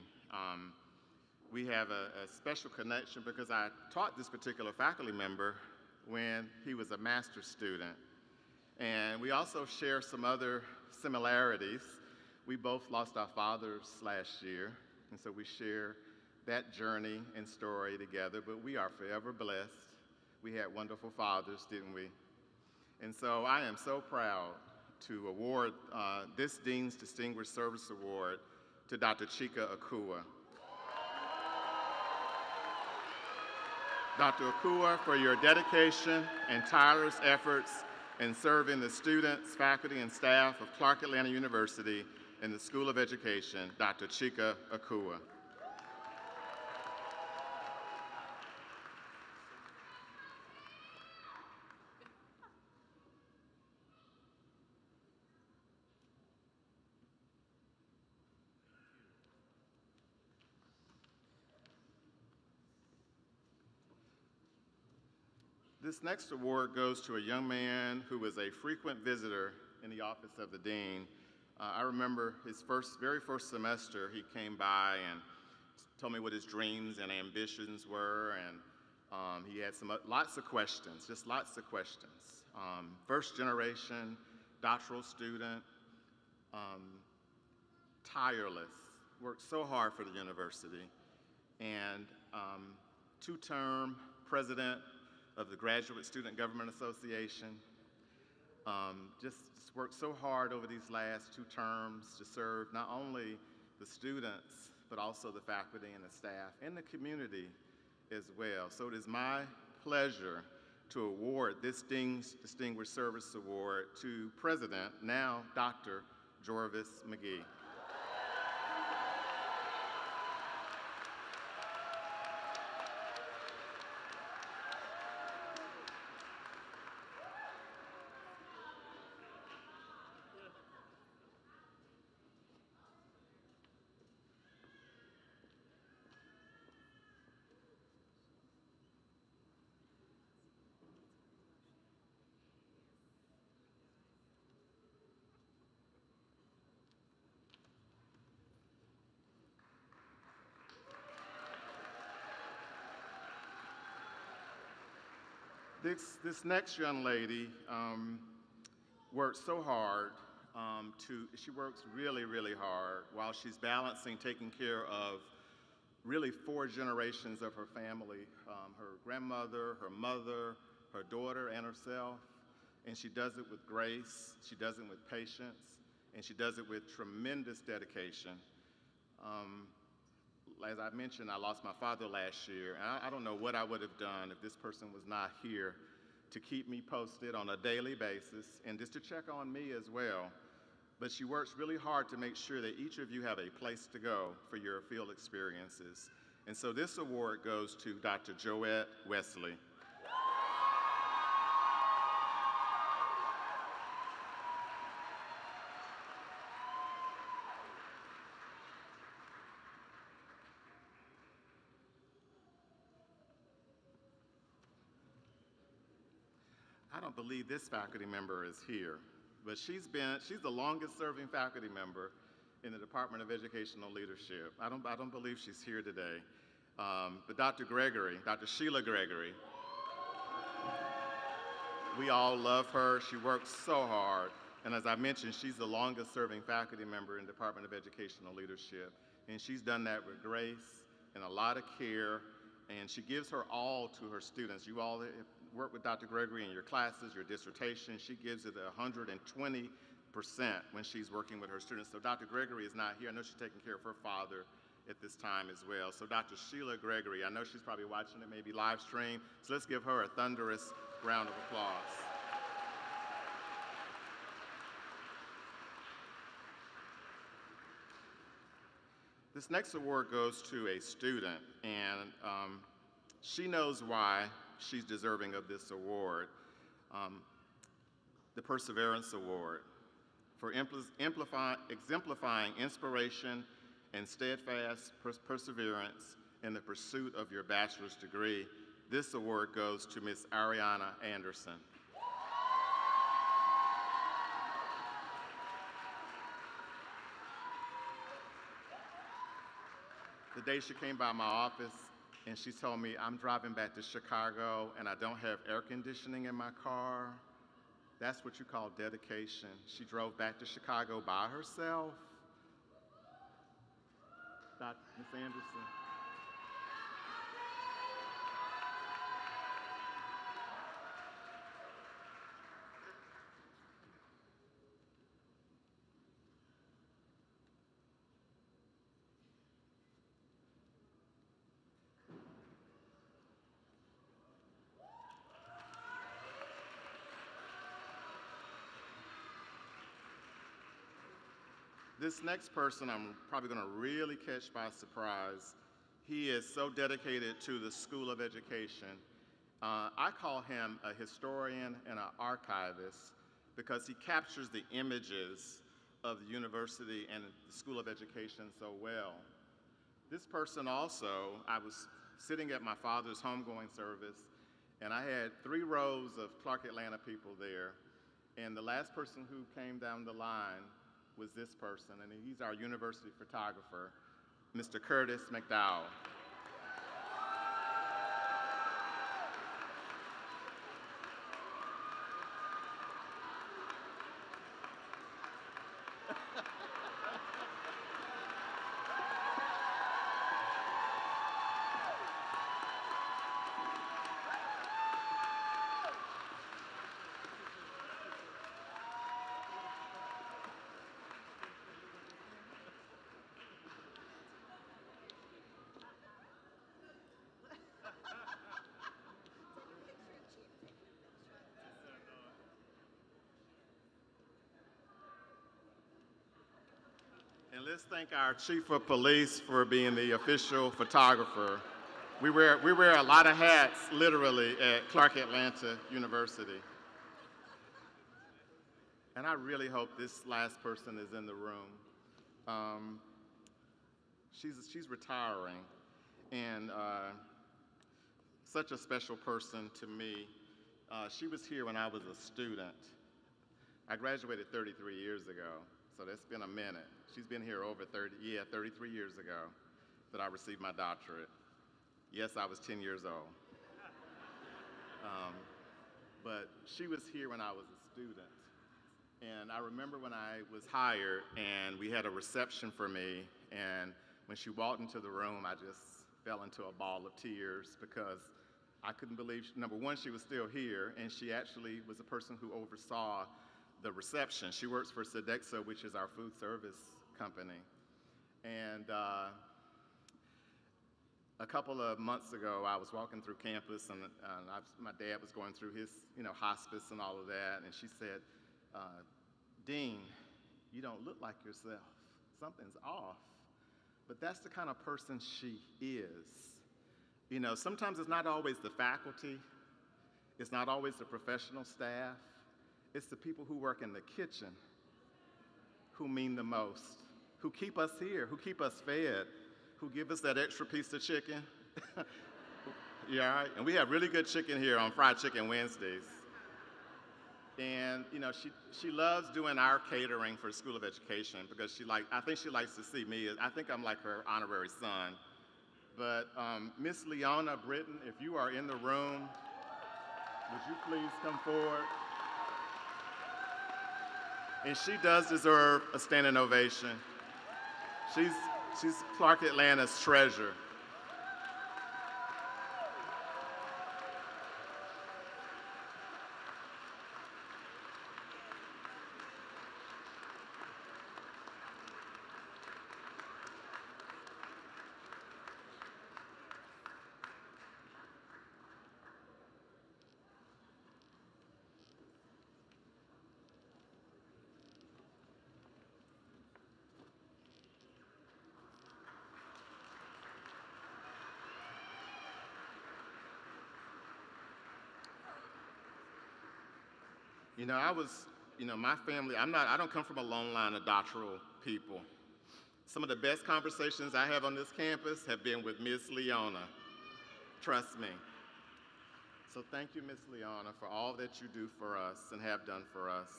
We have a special connection because I taught this particular faculty member when he was a master's student. And we also share some other similarities. We both lost our fathers last year, and so we share that journey and story together, but we are forever blessed. We had wonderful fathers, didn't we? And so I am so proud to award this Dean's Distinguished Service Award to Dr. Chika Akua. Dr. Akua, for your dedication and tireless efforts in serving the students, faculty, and staff of Clark Atlanta University in the School of Education, Dr. Chika Akua. This next award goes to a young man who was a frequent visitor in the office of the dean. I remember his very first semester, he came by and told me what his dreams and ambitions were, and he had lots of questions, just lots of questions. First generation, doctoral student, tireless, worked so hard for the university, and two-term president of the Graduate Student Government Association. Just worked so hard over these last 2 terms to serve not only the students, but also the faculty and the staff and the community as well. So it is my pleasure to award this Distinguished Service Award to President, now Dr. Jorvis McGee. This next young lady worked so hard she works really, really hard while she's balancing taking care of really 4 generations of her family, her grandmother, her mother, her daughter, and herself. And she does it with grace, she does it with patience, and she does it with tremendous dedication. As I mentioned, I lost my father last year, and I don't know what I would have done if this person was not here to keep me posted on a daily basis and just to check on me as well. But she works really hard to make sure that each of you have a place to go for your field experiences. And so this award goes to Dr. Joette Wesley. I don't believe this faculty member is here, but she's the longest serving faculty member in the Department of Educational Leadership. I don't believe she's here today. But Dr. Sheila Gregory, we all love her. She works so hard. And as I mentioned, she's the longest serving faculty member in the Department of Educational Leadership. And she's done that with grace and a lot of care, and she gives her all to her students. You all work with Dr. Gregory in your classes, your dissertation. She gives it 120% when she's working with her students. So Dr. Gregory is not here. I know she's taking care of her father at this time as well. So Dr. Sheila Gregory, I know she's probably watching it, maybe live stream. So let's give her a thunderous round of applause. This next award goes to a student, and she knows why she's deserving of this award. The Perseverance Award for exemplifying inspiration and steadfast perseverance in the pursuit of your bachelor's degree. This award goes to Ms. Ariana Anderson. The day she came by my office and she told me, I'm driving back to Chicago and I don't have air conditioning in my car. That's what you call dedication. She drove back to Chicago by herself. Ms. Anderson. This next person I'm probably going to really catch by surprise. He is so dedicated to the School of Education. I call him a historian and an archivist because he captures the images of the university and the School of Education so well. This person also, I was sitting at my father's homegoing service, and I had 3 rows of Clark Atlanta people there, and the last person who came down the line was this person, and he's our university photographer, Mr. Curtis McDowell. And let's thank our chief of police for being the official photographer. We wear a lot of hats, literally, at Clark Atlanta University. And I really hope this last person is in the room. She's retiring, and such a special person to me. She was here when I was a student. I graduated 33 years ago, so that's been a minute. She's been here over 33 years ago that I received my doctorate. Yes, I was 10 years old. But she was here when I was a student. And I remember when I was hired and we had a reception for me, and when she walked into the room, I just fell into a ball of tears because I couldn't believe, number one, she was still here, and she actually was the person who oversaw the reception. She works for Sodexo, which is our food service company. And a couple of months ago, I was walking through campus, and my dad was going through his, hospice and all of that, and she said, Dean, you don't look like yourself. Something's off. But that's the kind of person she is. Sometimes it's not always the faculty, it's not always the professional staff, it's the people who work in the kitchen who mean the most, who keep us here, who keep us fed, who give us that extra piece of chicken. Yeah, all right? And we have really good chicken here on Fried Chicken Wednesdays. And she loves doing our catering for School of Education because I think she likes to see me. I think I'm like her honorary son. But Miss Leona Britton, if you are in the room, would you please come forward? And she does deserve a standing ovation. She's Clark Atlanta's treasure. My family, I don't come from a long line of doctoral people. Some of the best conversations I have on this campus have been with Miss Leona. Trust me. So thank you, Miss Leona, for all that you do for us and have done for us.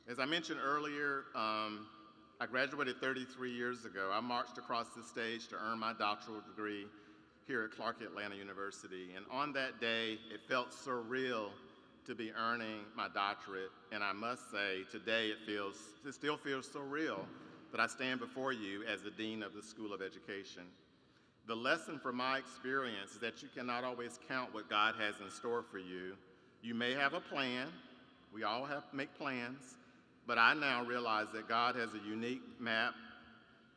As I mentioned earlier, I graduated 33 years ago. I marched across the stage to earn my doctoral degree here at Clark Atlanta University. And on that day, it felt surreal to be earning my doctorate. And I must say, today it still feels surreal that I stand before you as the Dean of the School of Education. The lesson from my experience is that you cannot always count what God has in store for you. You may have a plan. We all make plans. But I now realize that God has a unique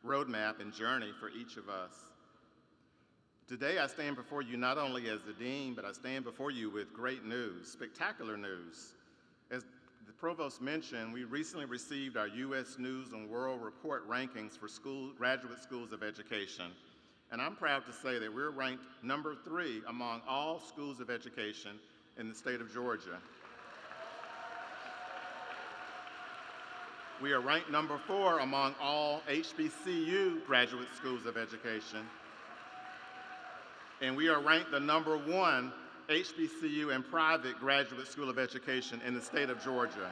roadmap and journey for each of us. Today, I stand before you not only as the dean, but I stand before you with great news, spectacular news. As the provost mentioned, we recently received our U.S. News and World Report rankings for graduate schools of education. And I'm proud to say that we're ranked number 3 among all schools of education in the state of Georgia. We are ranked number 4 among all HBCU graduate schools of education. And we are ranked the number 1 HBCU and private graduate school of education in the state of Georgia.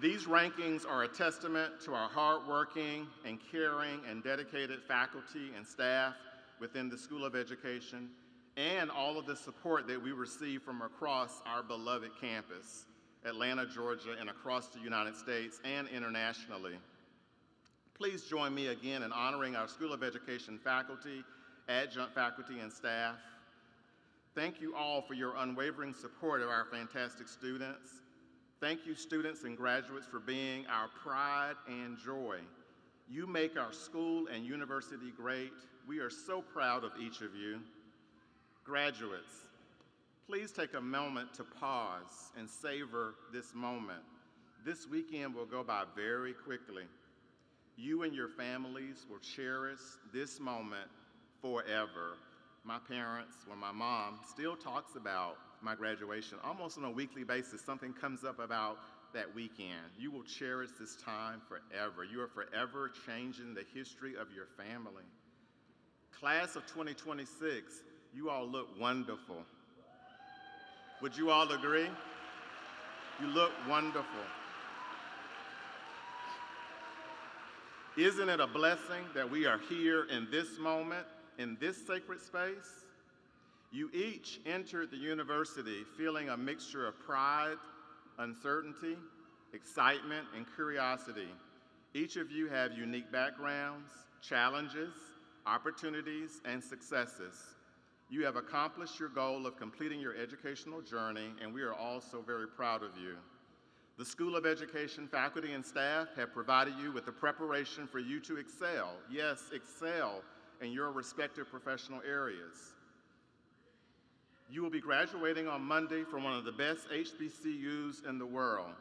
These rankings are a testament to our hardworking and caring and dedicated faculty and staff within the School of Education and all of the support that we receive from across our beloved campus, Atlanta, Georgia, and across the United States and internationally. Please join me again in honoring our School of Education faculty, adjunct faculty, and staff. Thank you all for your unwavering support of our fantastic students. Thank you, students and graduates, for being our pride and joy. You make our school and university great. We are so proud of each of you. Graduates, please take a moment to pause and savor this moment. This weekend will go by very quickly. You and your families will cherish this moment forever. My parents, my mom still talks about my graduation almost on a weekly basis. Something comes up about that weekend. You will cherish this time forever. You are forever changing the history of your family. Class of 2026, you all look wonderful. Would you all agree? You look wonderful. Isn't it a blessing that we are here in this moment, in this sacred space? You each entered the university feeling a mixture of pride, uncertainty, excitement, and curiosity. Each of you have unique backgrounds, challenges, opportunities, and successes. You have accomplished your goal of completing your educational journey, and we are all so very proud of you. The School of Education faculty and staff have provided you with the preparation for you to excel, yes, excel in your respective professional areas. You will be graduating on Monday from one of the best HBCUs in the world,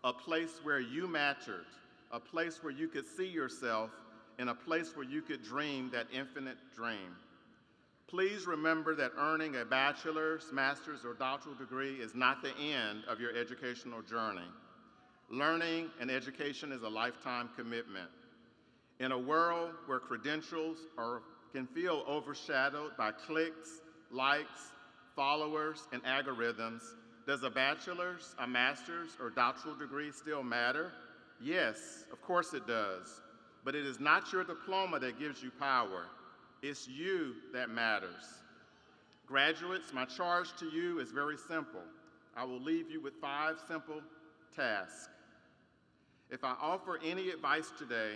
a place where you mattered, a place where you could see yourself, and a place where you could dream that infinite dream. Please remember that earning a bachelor's, master's, or doctoral degree is not the end of your educational journey. Learning and education is a lifetime commitment. In a world where credentials can feel overshadowed by clicks, likes, followers, and algorithms, does a bachelor's, a master's, or doctoral degree still matter? Yes, of course it does. But it is not your diploma that gives you power. It's you that matters. Graduates, my charge to you is very simple. I will leave you with 5 simple tasks. If I offer any advice today,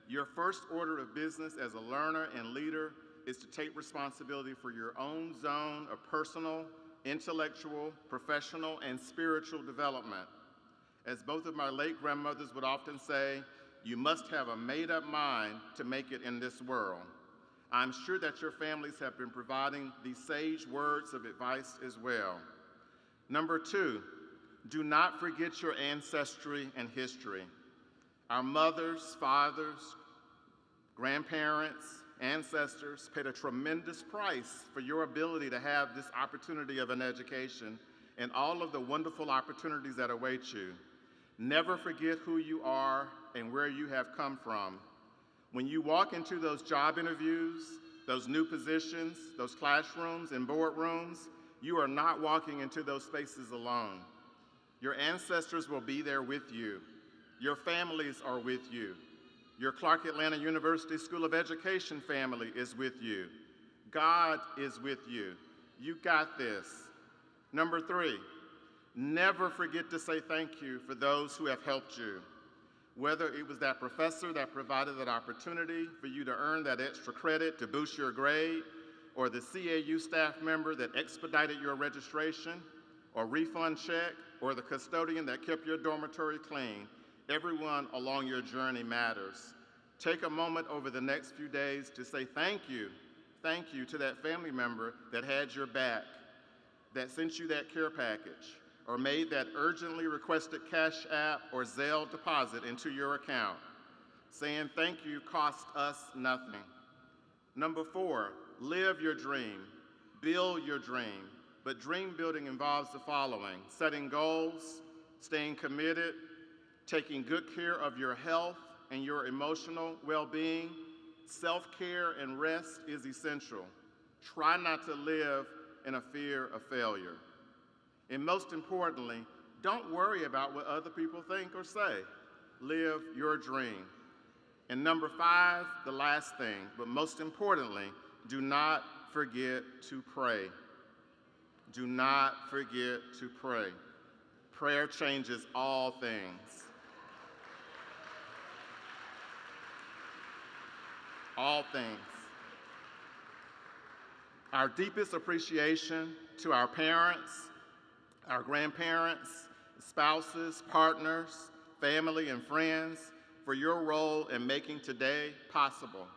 your first order of business as a learner and leader is to take responsibility for your own zone of personal, intellectual, professional, and spiritual development. As both of my late grandmothers would often say, you must have a made-up mind to make it in this world. I'm sure that your families have been providing these sage words of advice as well. Number 2, do not forget your ancestry and history. Our mothers, fathers, grandparents, ancestors paid a tremendous price for your ability to have this opportunity of an education and all of the wonderful opportunities that await you. Never forget who you are and where you have come from. When you walk into those job interviews, those new positions, those classrooms and boardrooms, you are not walking into those spaces alone. Your ancestors will be there with you. Your families are with you. Your Clark Atlanta University School of Education family is with you. God is with you. You got this. Number 3, never forget to say thank you for those who have helped you. Whether it was that professor that provided that opportunity for you to earn that extra credit to boost your grade, or the CAU staff member that expedited your registration, or refund check, or the custodian that kept your dormitory clean, everyone along your journey matters. Take a moment over the next few days to say thank you to that family member that had your back, that sent you that care package, or made that urgently requested Cash App or Zelle deposit into your account. Saying thank you cost us nothing. Number 4, live your dream, build your dream. But dream building involves the following: setting goals, staying committed, taking good care of your health and your emotional well-being. Self-care and rest is essential. Try not to live in a fear of failure. And most importantly, don't worry about what other people think or say. Live your dream. And number 5, the last thing, but most importantly, do not forget to pray. Do not forget to pray. Prayer changes all things. All things. Our deepest appreciation to our parents, our grandparents, spouses, partners, family, and friends for your role in making today possible.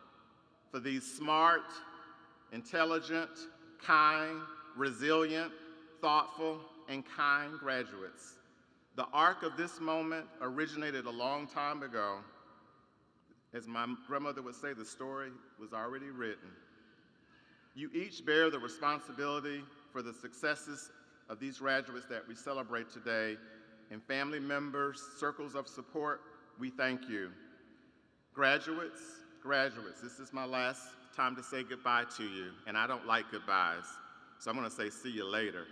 For these smart, intelligent, kind, resilient, thoughtful, and kind graduates. The arc of this moment originated a long time ago. As my grandmother would say, the story was already written. You each bear the responsibility for the successes of these graduates that we celebrate today, and family members, circles of support, we thank you. Graduates, this is my last time to say goodbye to you, and I don't like goodbyes, so I'm gonna say see you later.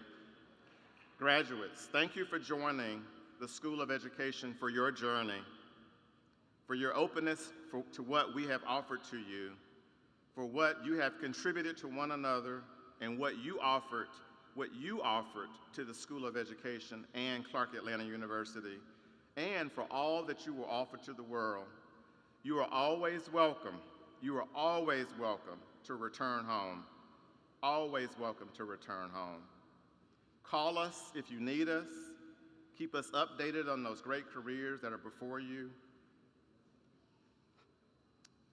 Graduates, thank you for joining the School of Education for your journey, for your openness to what we have offered to you, for what you have contributed to one another, and what you offered to the School of Education and Clark Atlanta University, and for all that you will offer to the world. You are always welcome. You are always welcome to return home. Always welcome to return home. Call us if you need us. Keep us updated on those great careers that are before you.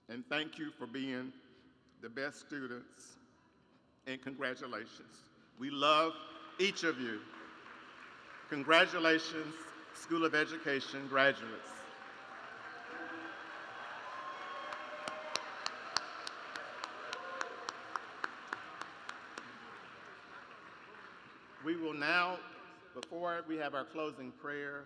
And thank you for being the best students, and congratulations. We love each of you. Congratulations, School of Education graduates. We will now, before we have our closing prayer,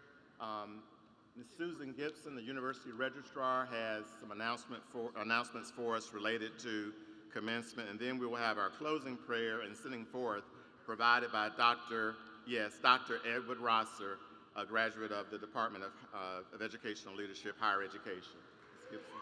Ms. Susan Gibson, the University Registrar, has some announcements for us related to commencement, and then we will have our closing prayer and sending forth provided by Dr. Edward Rosser, a graduate of the Department of Educational Leadership, Higher Education. Ms. Gibson.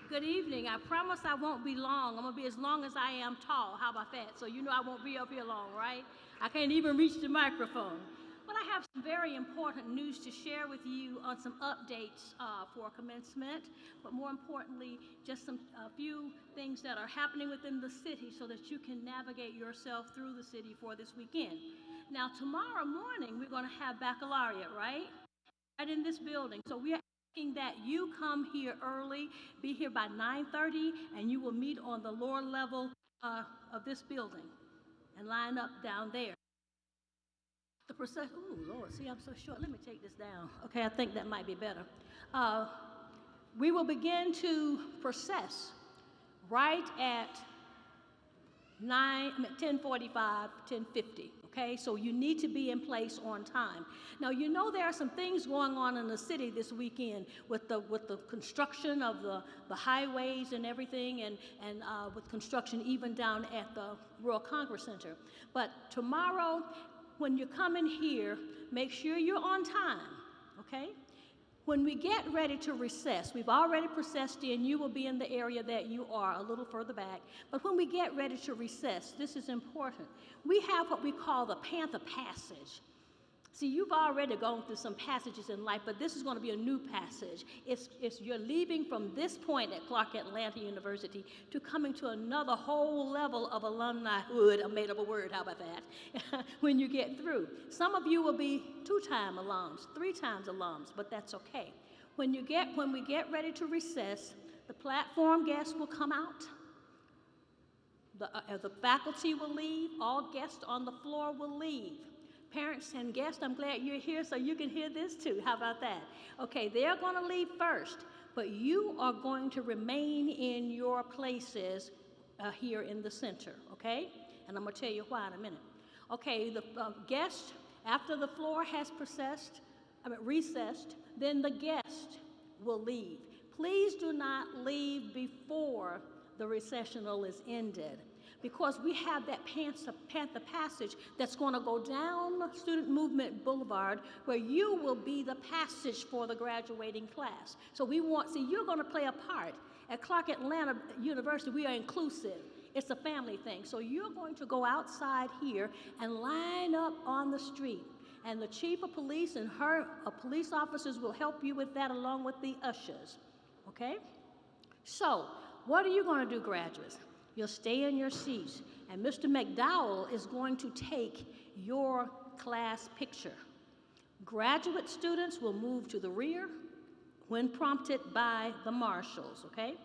Good evening. I promise I won't be long. I'm going to be as long as I am tall. How about that? So you know I won't be up here long, right? I can't even reach the microphone. But I have some very important news to share with you on some updates for commencement, but more importantly, just a few things that are happening within the city so that you can navigate yourself through the city for this weekend. Now, tomorrow morning, we're going to have baccalaureate, right? Right in this building. So we are asking that you come here early, be here by 9:30, and you will meet on the lower level of this building and line up down there. The procession, oh Lord, see I'm so short, let me take this down. Okay, I think that might be better. We will begin to process right at 10:45, 10:50, okay? So you need to be in place on time. Now, you know there are some things going on in the city this weekend with the construction of the highways and everything, and with construction even down at the Royal Congress Center. But tomorrow, when you come in here, make sure you're on time, okay? When we get ready to recess, we've already processed in, you will be in the area that you are, a little further back. But when we get ready to recess, this is important. We have what we call the Panther Passage. See, you've already gone through some passages in life, but this is going to be a new passage. It's you're leaving from this point at Clark Atlanta University to coming to another whole level of alumnihood, a made-up word, how about that, when you get through. Some of you will be 2-time alums, 3 times alums, but that's okay. When we get ready to recess, the platform guests will come out. The faculty will leave. All guests on the floor will leave. Parents and guests, I'm glad you're here so you can hear this too. How about that? Okay, they're going to leave first, but you are going to remain in your places here in the center, okay? And I'm going to tell you why in a minute. Okay, the guest, after the floor has recessed, then the guest will leave. Please do not leave before the recessional is ended, because we have that Panther Passage that's going to go down Student Movement Boulevard, where you will be the passage for the graduating class. So you're going to play a part. At Clark Atlanta University, we are inclusive. It's a family thing. So you're going to go outside here and line up on the street. And the chief of police and her police officers will help you with that, along with the ushers, okay? So what are you going to do, graduates? You'll stay in your seats, and Mr. McDowell is going to take your class picture. Graduate students will move to the rear when prompted by the marshals, okay?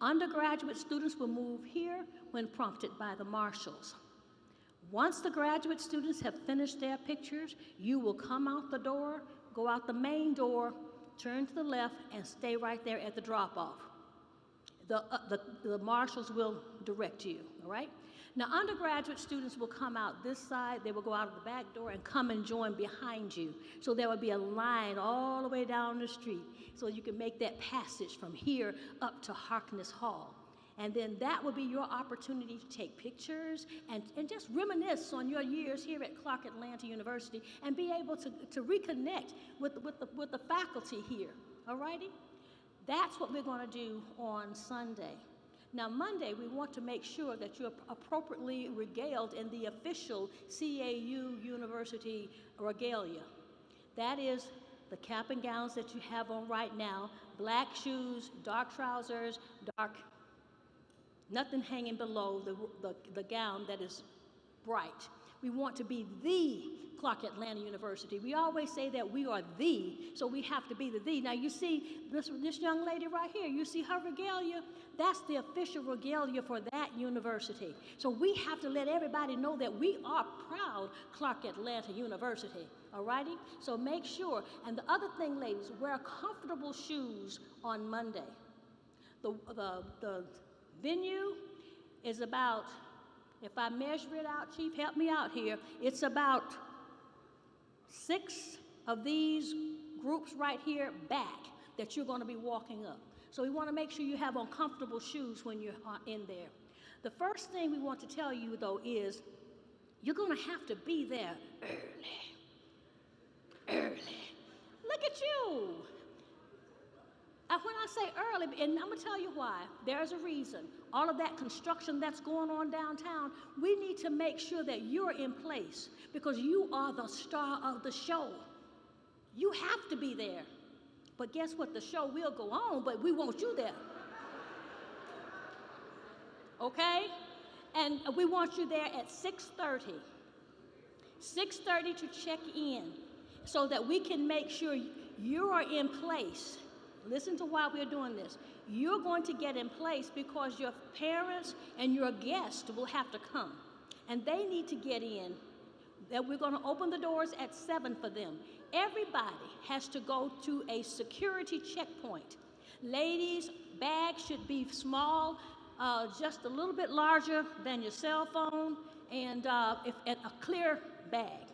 Undergraduate students will move here when prompted by the marshals. Once the graduate students have finished their pictures, you will come out the door, go out the main door, turn to the left, and stay right there at the drop-off. The marshals will direct you, all right? Now, undergraduate students will come out this side, they will go out of the back door and come and join behind you. So there will be a line all the way down the street so you can make that passage from here up to Harkness Hall. And then that will be your opportunity to take pictures and just reminisce on your years here at Clark Atlanta University and be able to reconnect with the faculty here, all righty? That's what we're going to do on Sunday. Now, Monday, we want to make sure that you're appropriately regaled in the official CAU University regalia. That is the cap and gowns that you have on right now, black shoes, dark trousers, nothing hanging below the gown that is bright. We want to be the Clark Atlanta University. We always say that we are the, so we have to be the. Now you see this young lady right here, you see her regalia? That's the official regalia for that university. So we have to let everybody know that we are proud Clark Atlanta University, all righty? So make sure, and the other thing, ladies, wear comfortable shoes on Monday. The venue is about, if I measure it out, Chief, help me out here, it's about 6 of these groups right here back that you're going to be walking up. So we want to make sure you have on comfortable shoes when you're in there. The first thing we want to tell you, though, is you're going to have to be there early. Look at you. When I say early, and I'm going to tell you why, there's a reason. All of that construction that's going on downtown, we need to make sure that you're in place because you are the star of the show. You have to be there. But guess what? The show will go on, but we want you there. Okay? And we want you there at 6:30. 6:30 to check in so that we can make sure you are in place. Listen to why we're doing this. You're going to get in place because your parents and your guests will have to come, and they need to get in. That we're going to open the doors at 7 for them. Everybody has to go to a security checkpoint. Ladies, bags should be small, just a little bit larger than your cell phone, and a clear bag.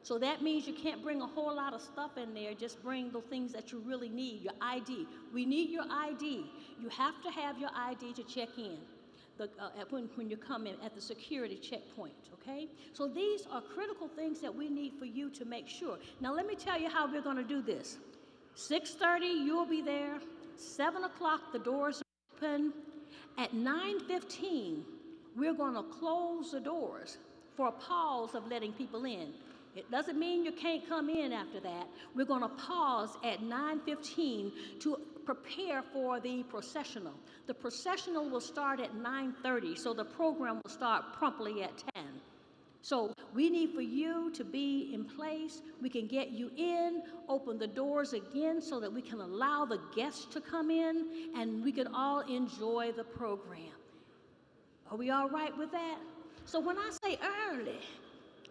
So that means you can't bring a whole lot of stuff in there, just bring the things that you really need, your ID. We need your ID. You have to have your ID to check in when you come in at the security checkpoint, okay? So these are critical things that we need for you to make sure. Now let me tell you how we're gonna do this. 6:30, you'll be there. 7 o'clock, the doors are open. At 9:15, we're gonna close the doors for a pause of letting people in. It doesn't mean you can't come in after that. We're going to pause at 9:15 to prepare for the processional. The processional will start at 9:30, so the program will start promptly at 10. So we need for you to be in place. We can get you in, open the doors again so that we can allow the guests to come in, and we can all enjoy the program. Are we all right with that? So when I say early,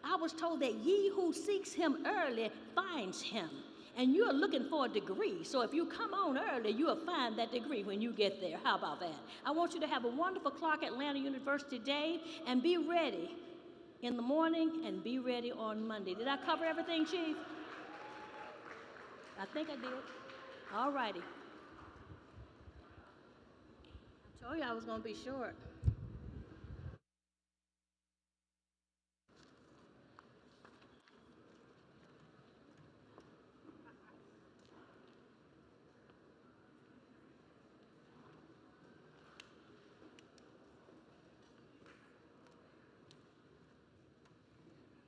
I was told that ye who seeks him early finds him. And you're looking for a degree. So if you come on early, you'll find that degree when you get there. How about that? I want you to have a wonderful Clark Atlanta University day and be ready in the morning and be ready on Monday. Did I cover everything, Chief? I think I did. All righty. I told you I was going to be short.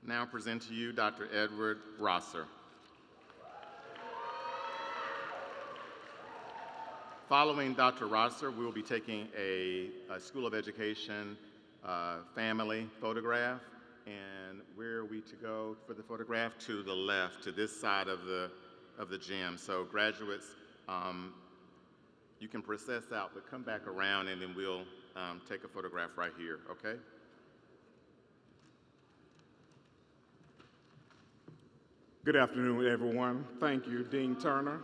Now present to you Dr. Edward Rosser. Following Dr. Rosser, we will be taking a School of Education family photograph. And where are we to go for the photograph? To the left, to this side of the gym. So graduates, you can process out, but come back around and then we'll take a photograph right here, okay? Good afternoon, everyone. Thank you, Dean Turner.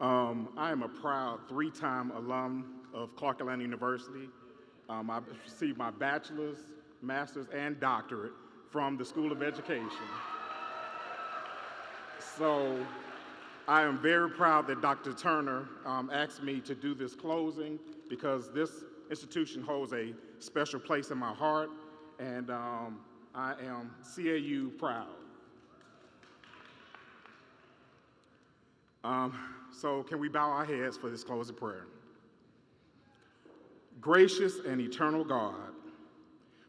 I am a proud three-time alum of Clark Atlanta University. I received my bachelor's, master's, and doctorate from the School of Education. So I am very proud that Dr. Turner asked me to do this closing because this institution holds a special place in my heart, and I am CAU proud. So can we bow our heads for this closing prayer? Gracious and eternal God,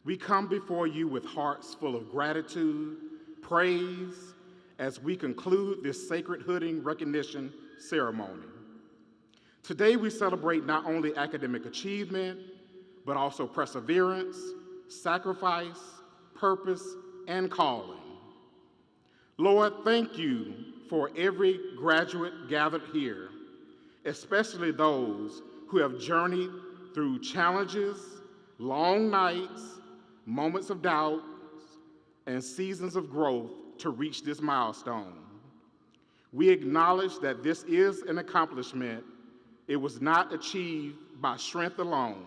we come before you with hearts full of gratitude, praise, as we conclude this sacred hooding recognition ceremony. Today we celebrate not only academic achievement, but also perseverance, sacrifice, purpose, and calling. Lord, thank you for every graduate gathered here, especially those who have journeyed through challenges, long nights, moments of doubt, and seasons of growth to reach this milestone. We acknowledge that this is an accomplishment. It was not achieved by strength alone,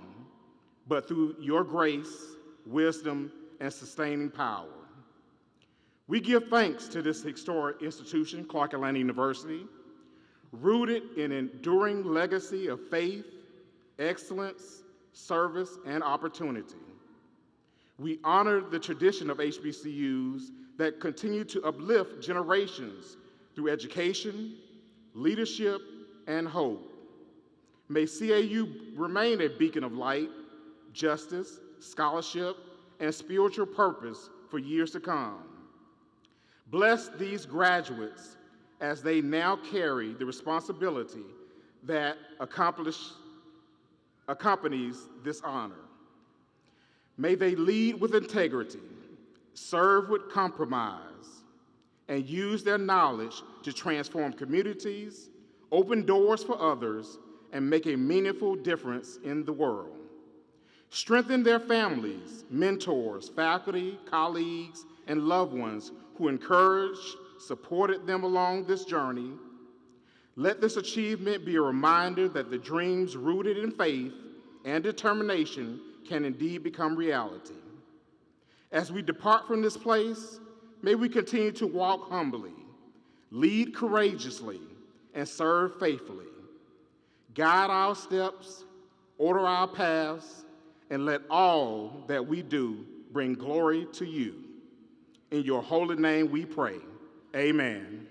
but through your grace, wisdom, and sustaining power. We give thanks to this historic institution, Clark Atlanta University, rooted in an enduring legacy of faith, excellence, service, and opportunity. We honor the tradition of HBCUs that continue to uplift generations through education, leadership, and hope. May CAU remain a beacon of light, justice, scholarship, and spiritual purpose for years to come. Bless these graduates as they now carry the responsibility that accompanies this honor. May they lead with integrity, serve with compromise, and use their knowledge to transform communities, open doors for others, and make a meaningful difference in the world. Strengthen their families, mentors, faculty, colleagues, and loved ones who encouraged, supported them along this journey. Let this achievement be a reminder that the dreams rooted in faith and determination can indeed become reality. As we depart from this place, may we continue to walk humbly, lead courageously, and serve faithfully. Guide our steps, order our paths, and let all that we do bring glory to you. In your holy name we pray, amen.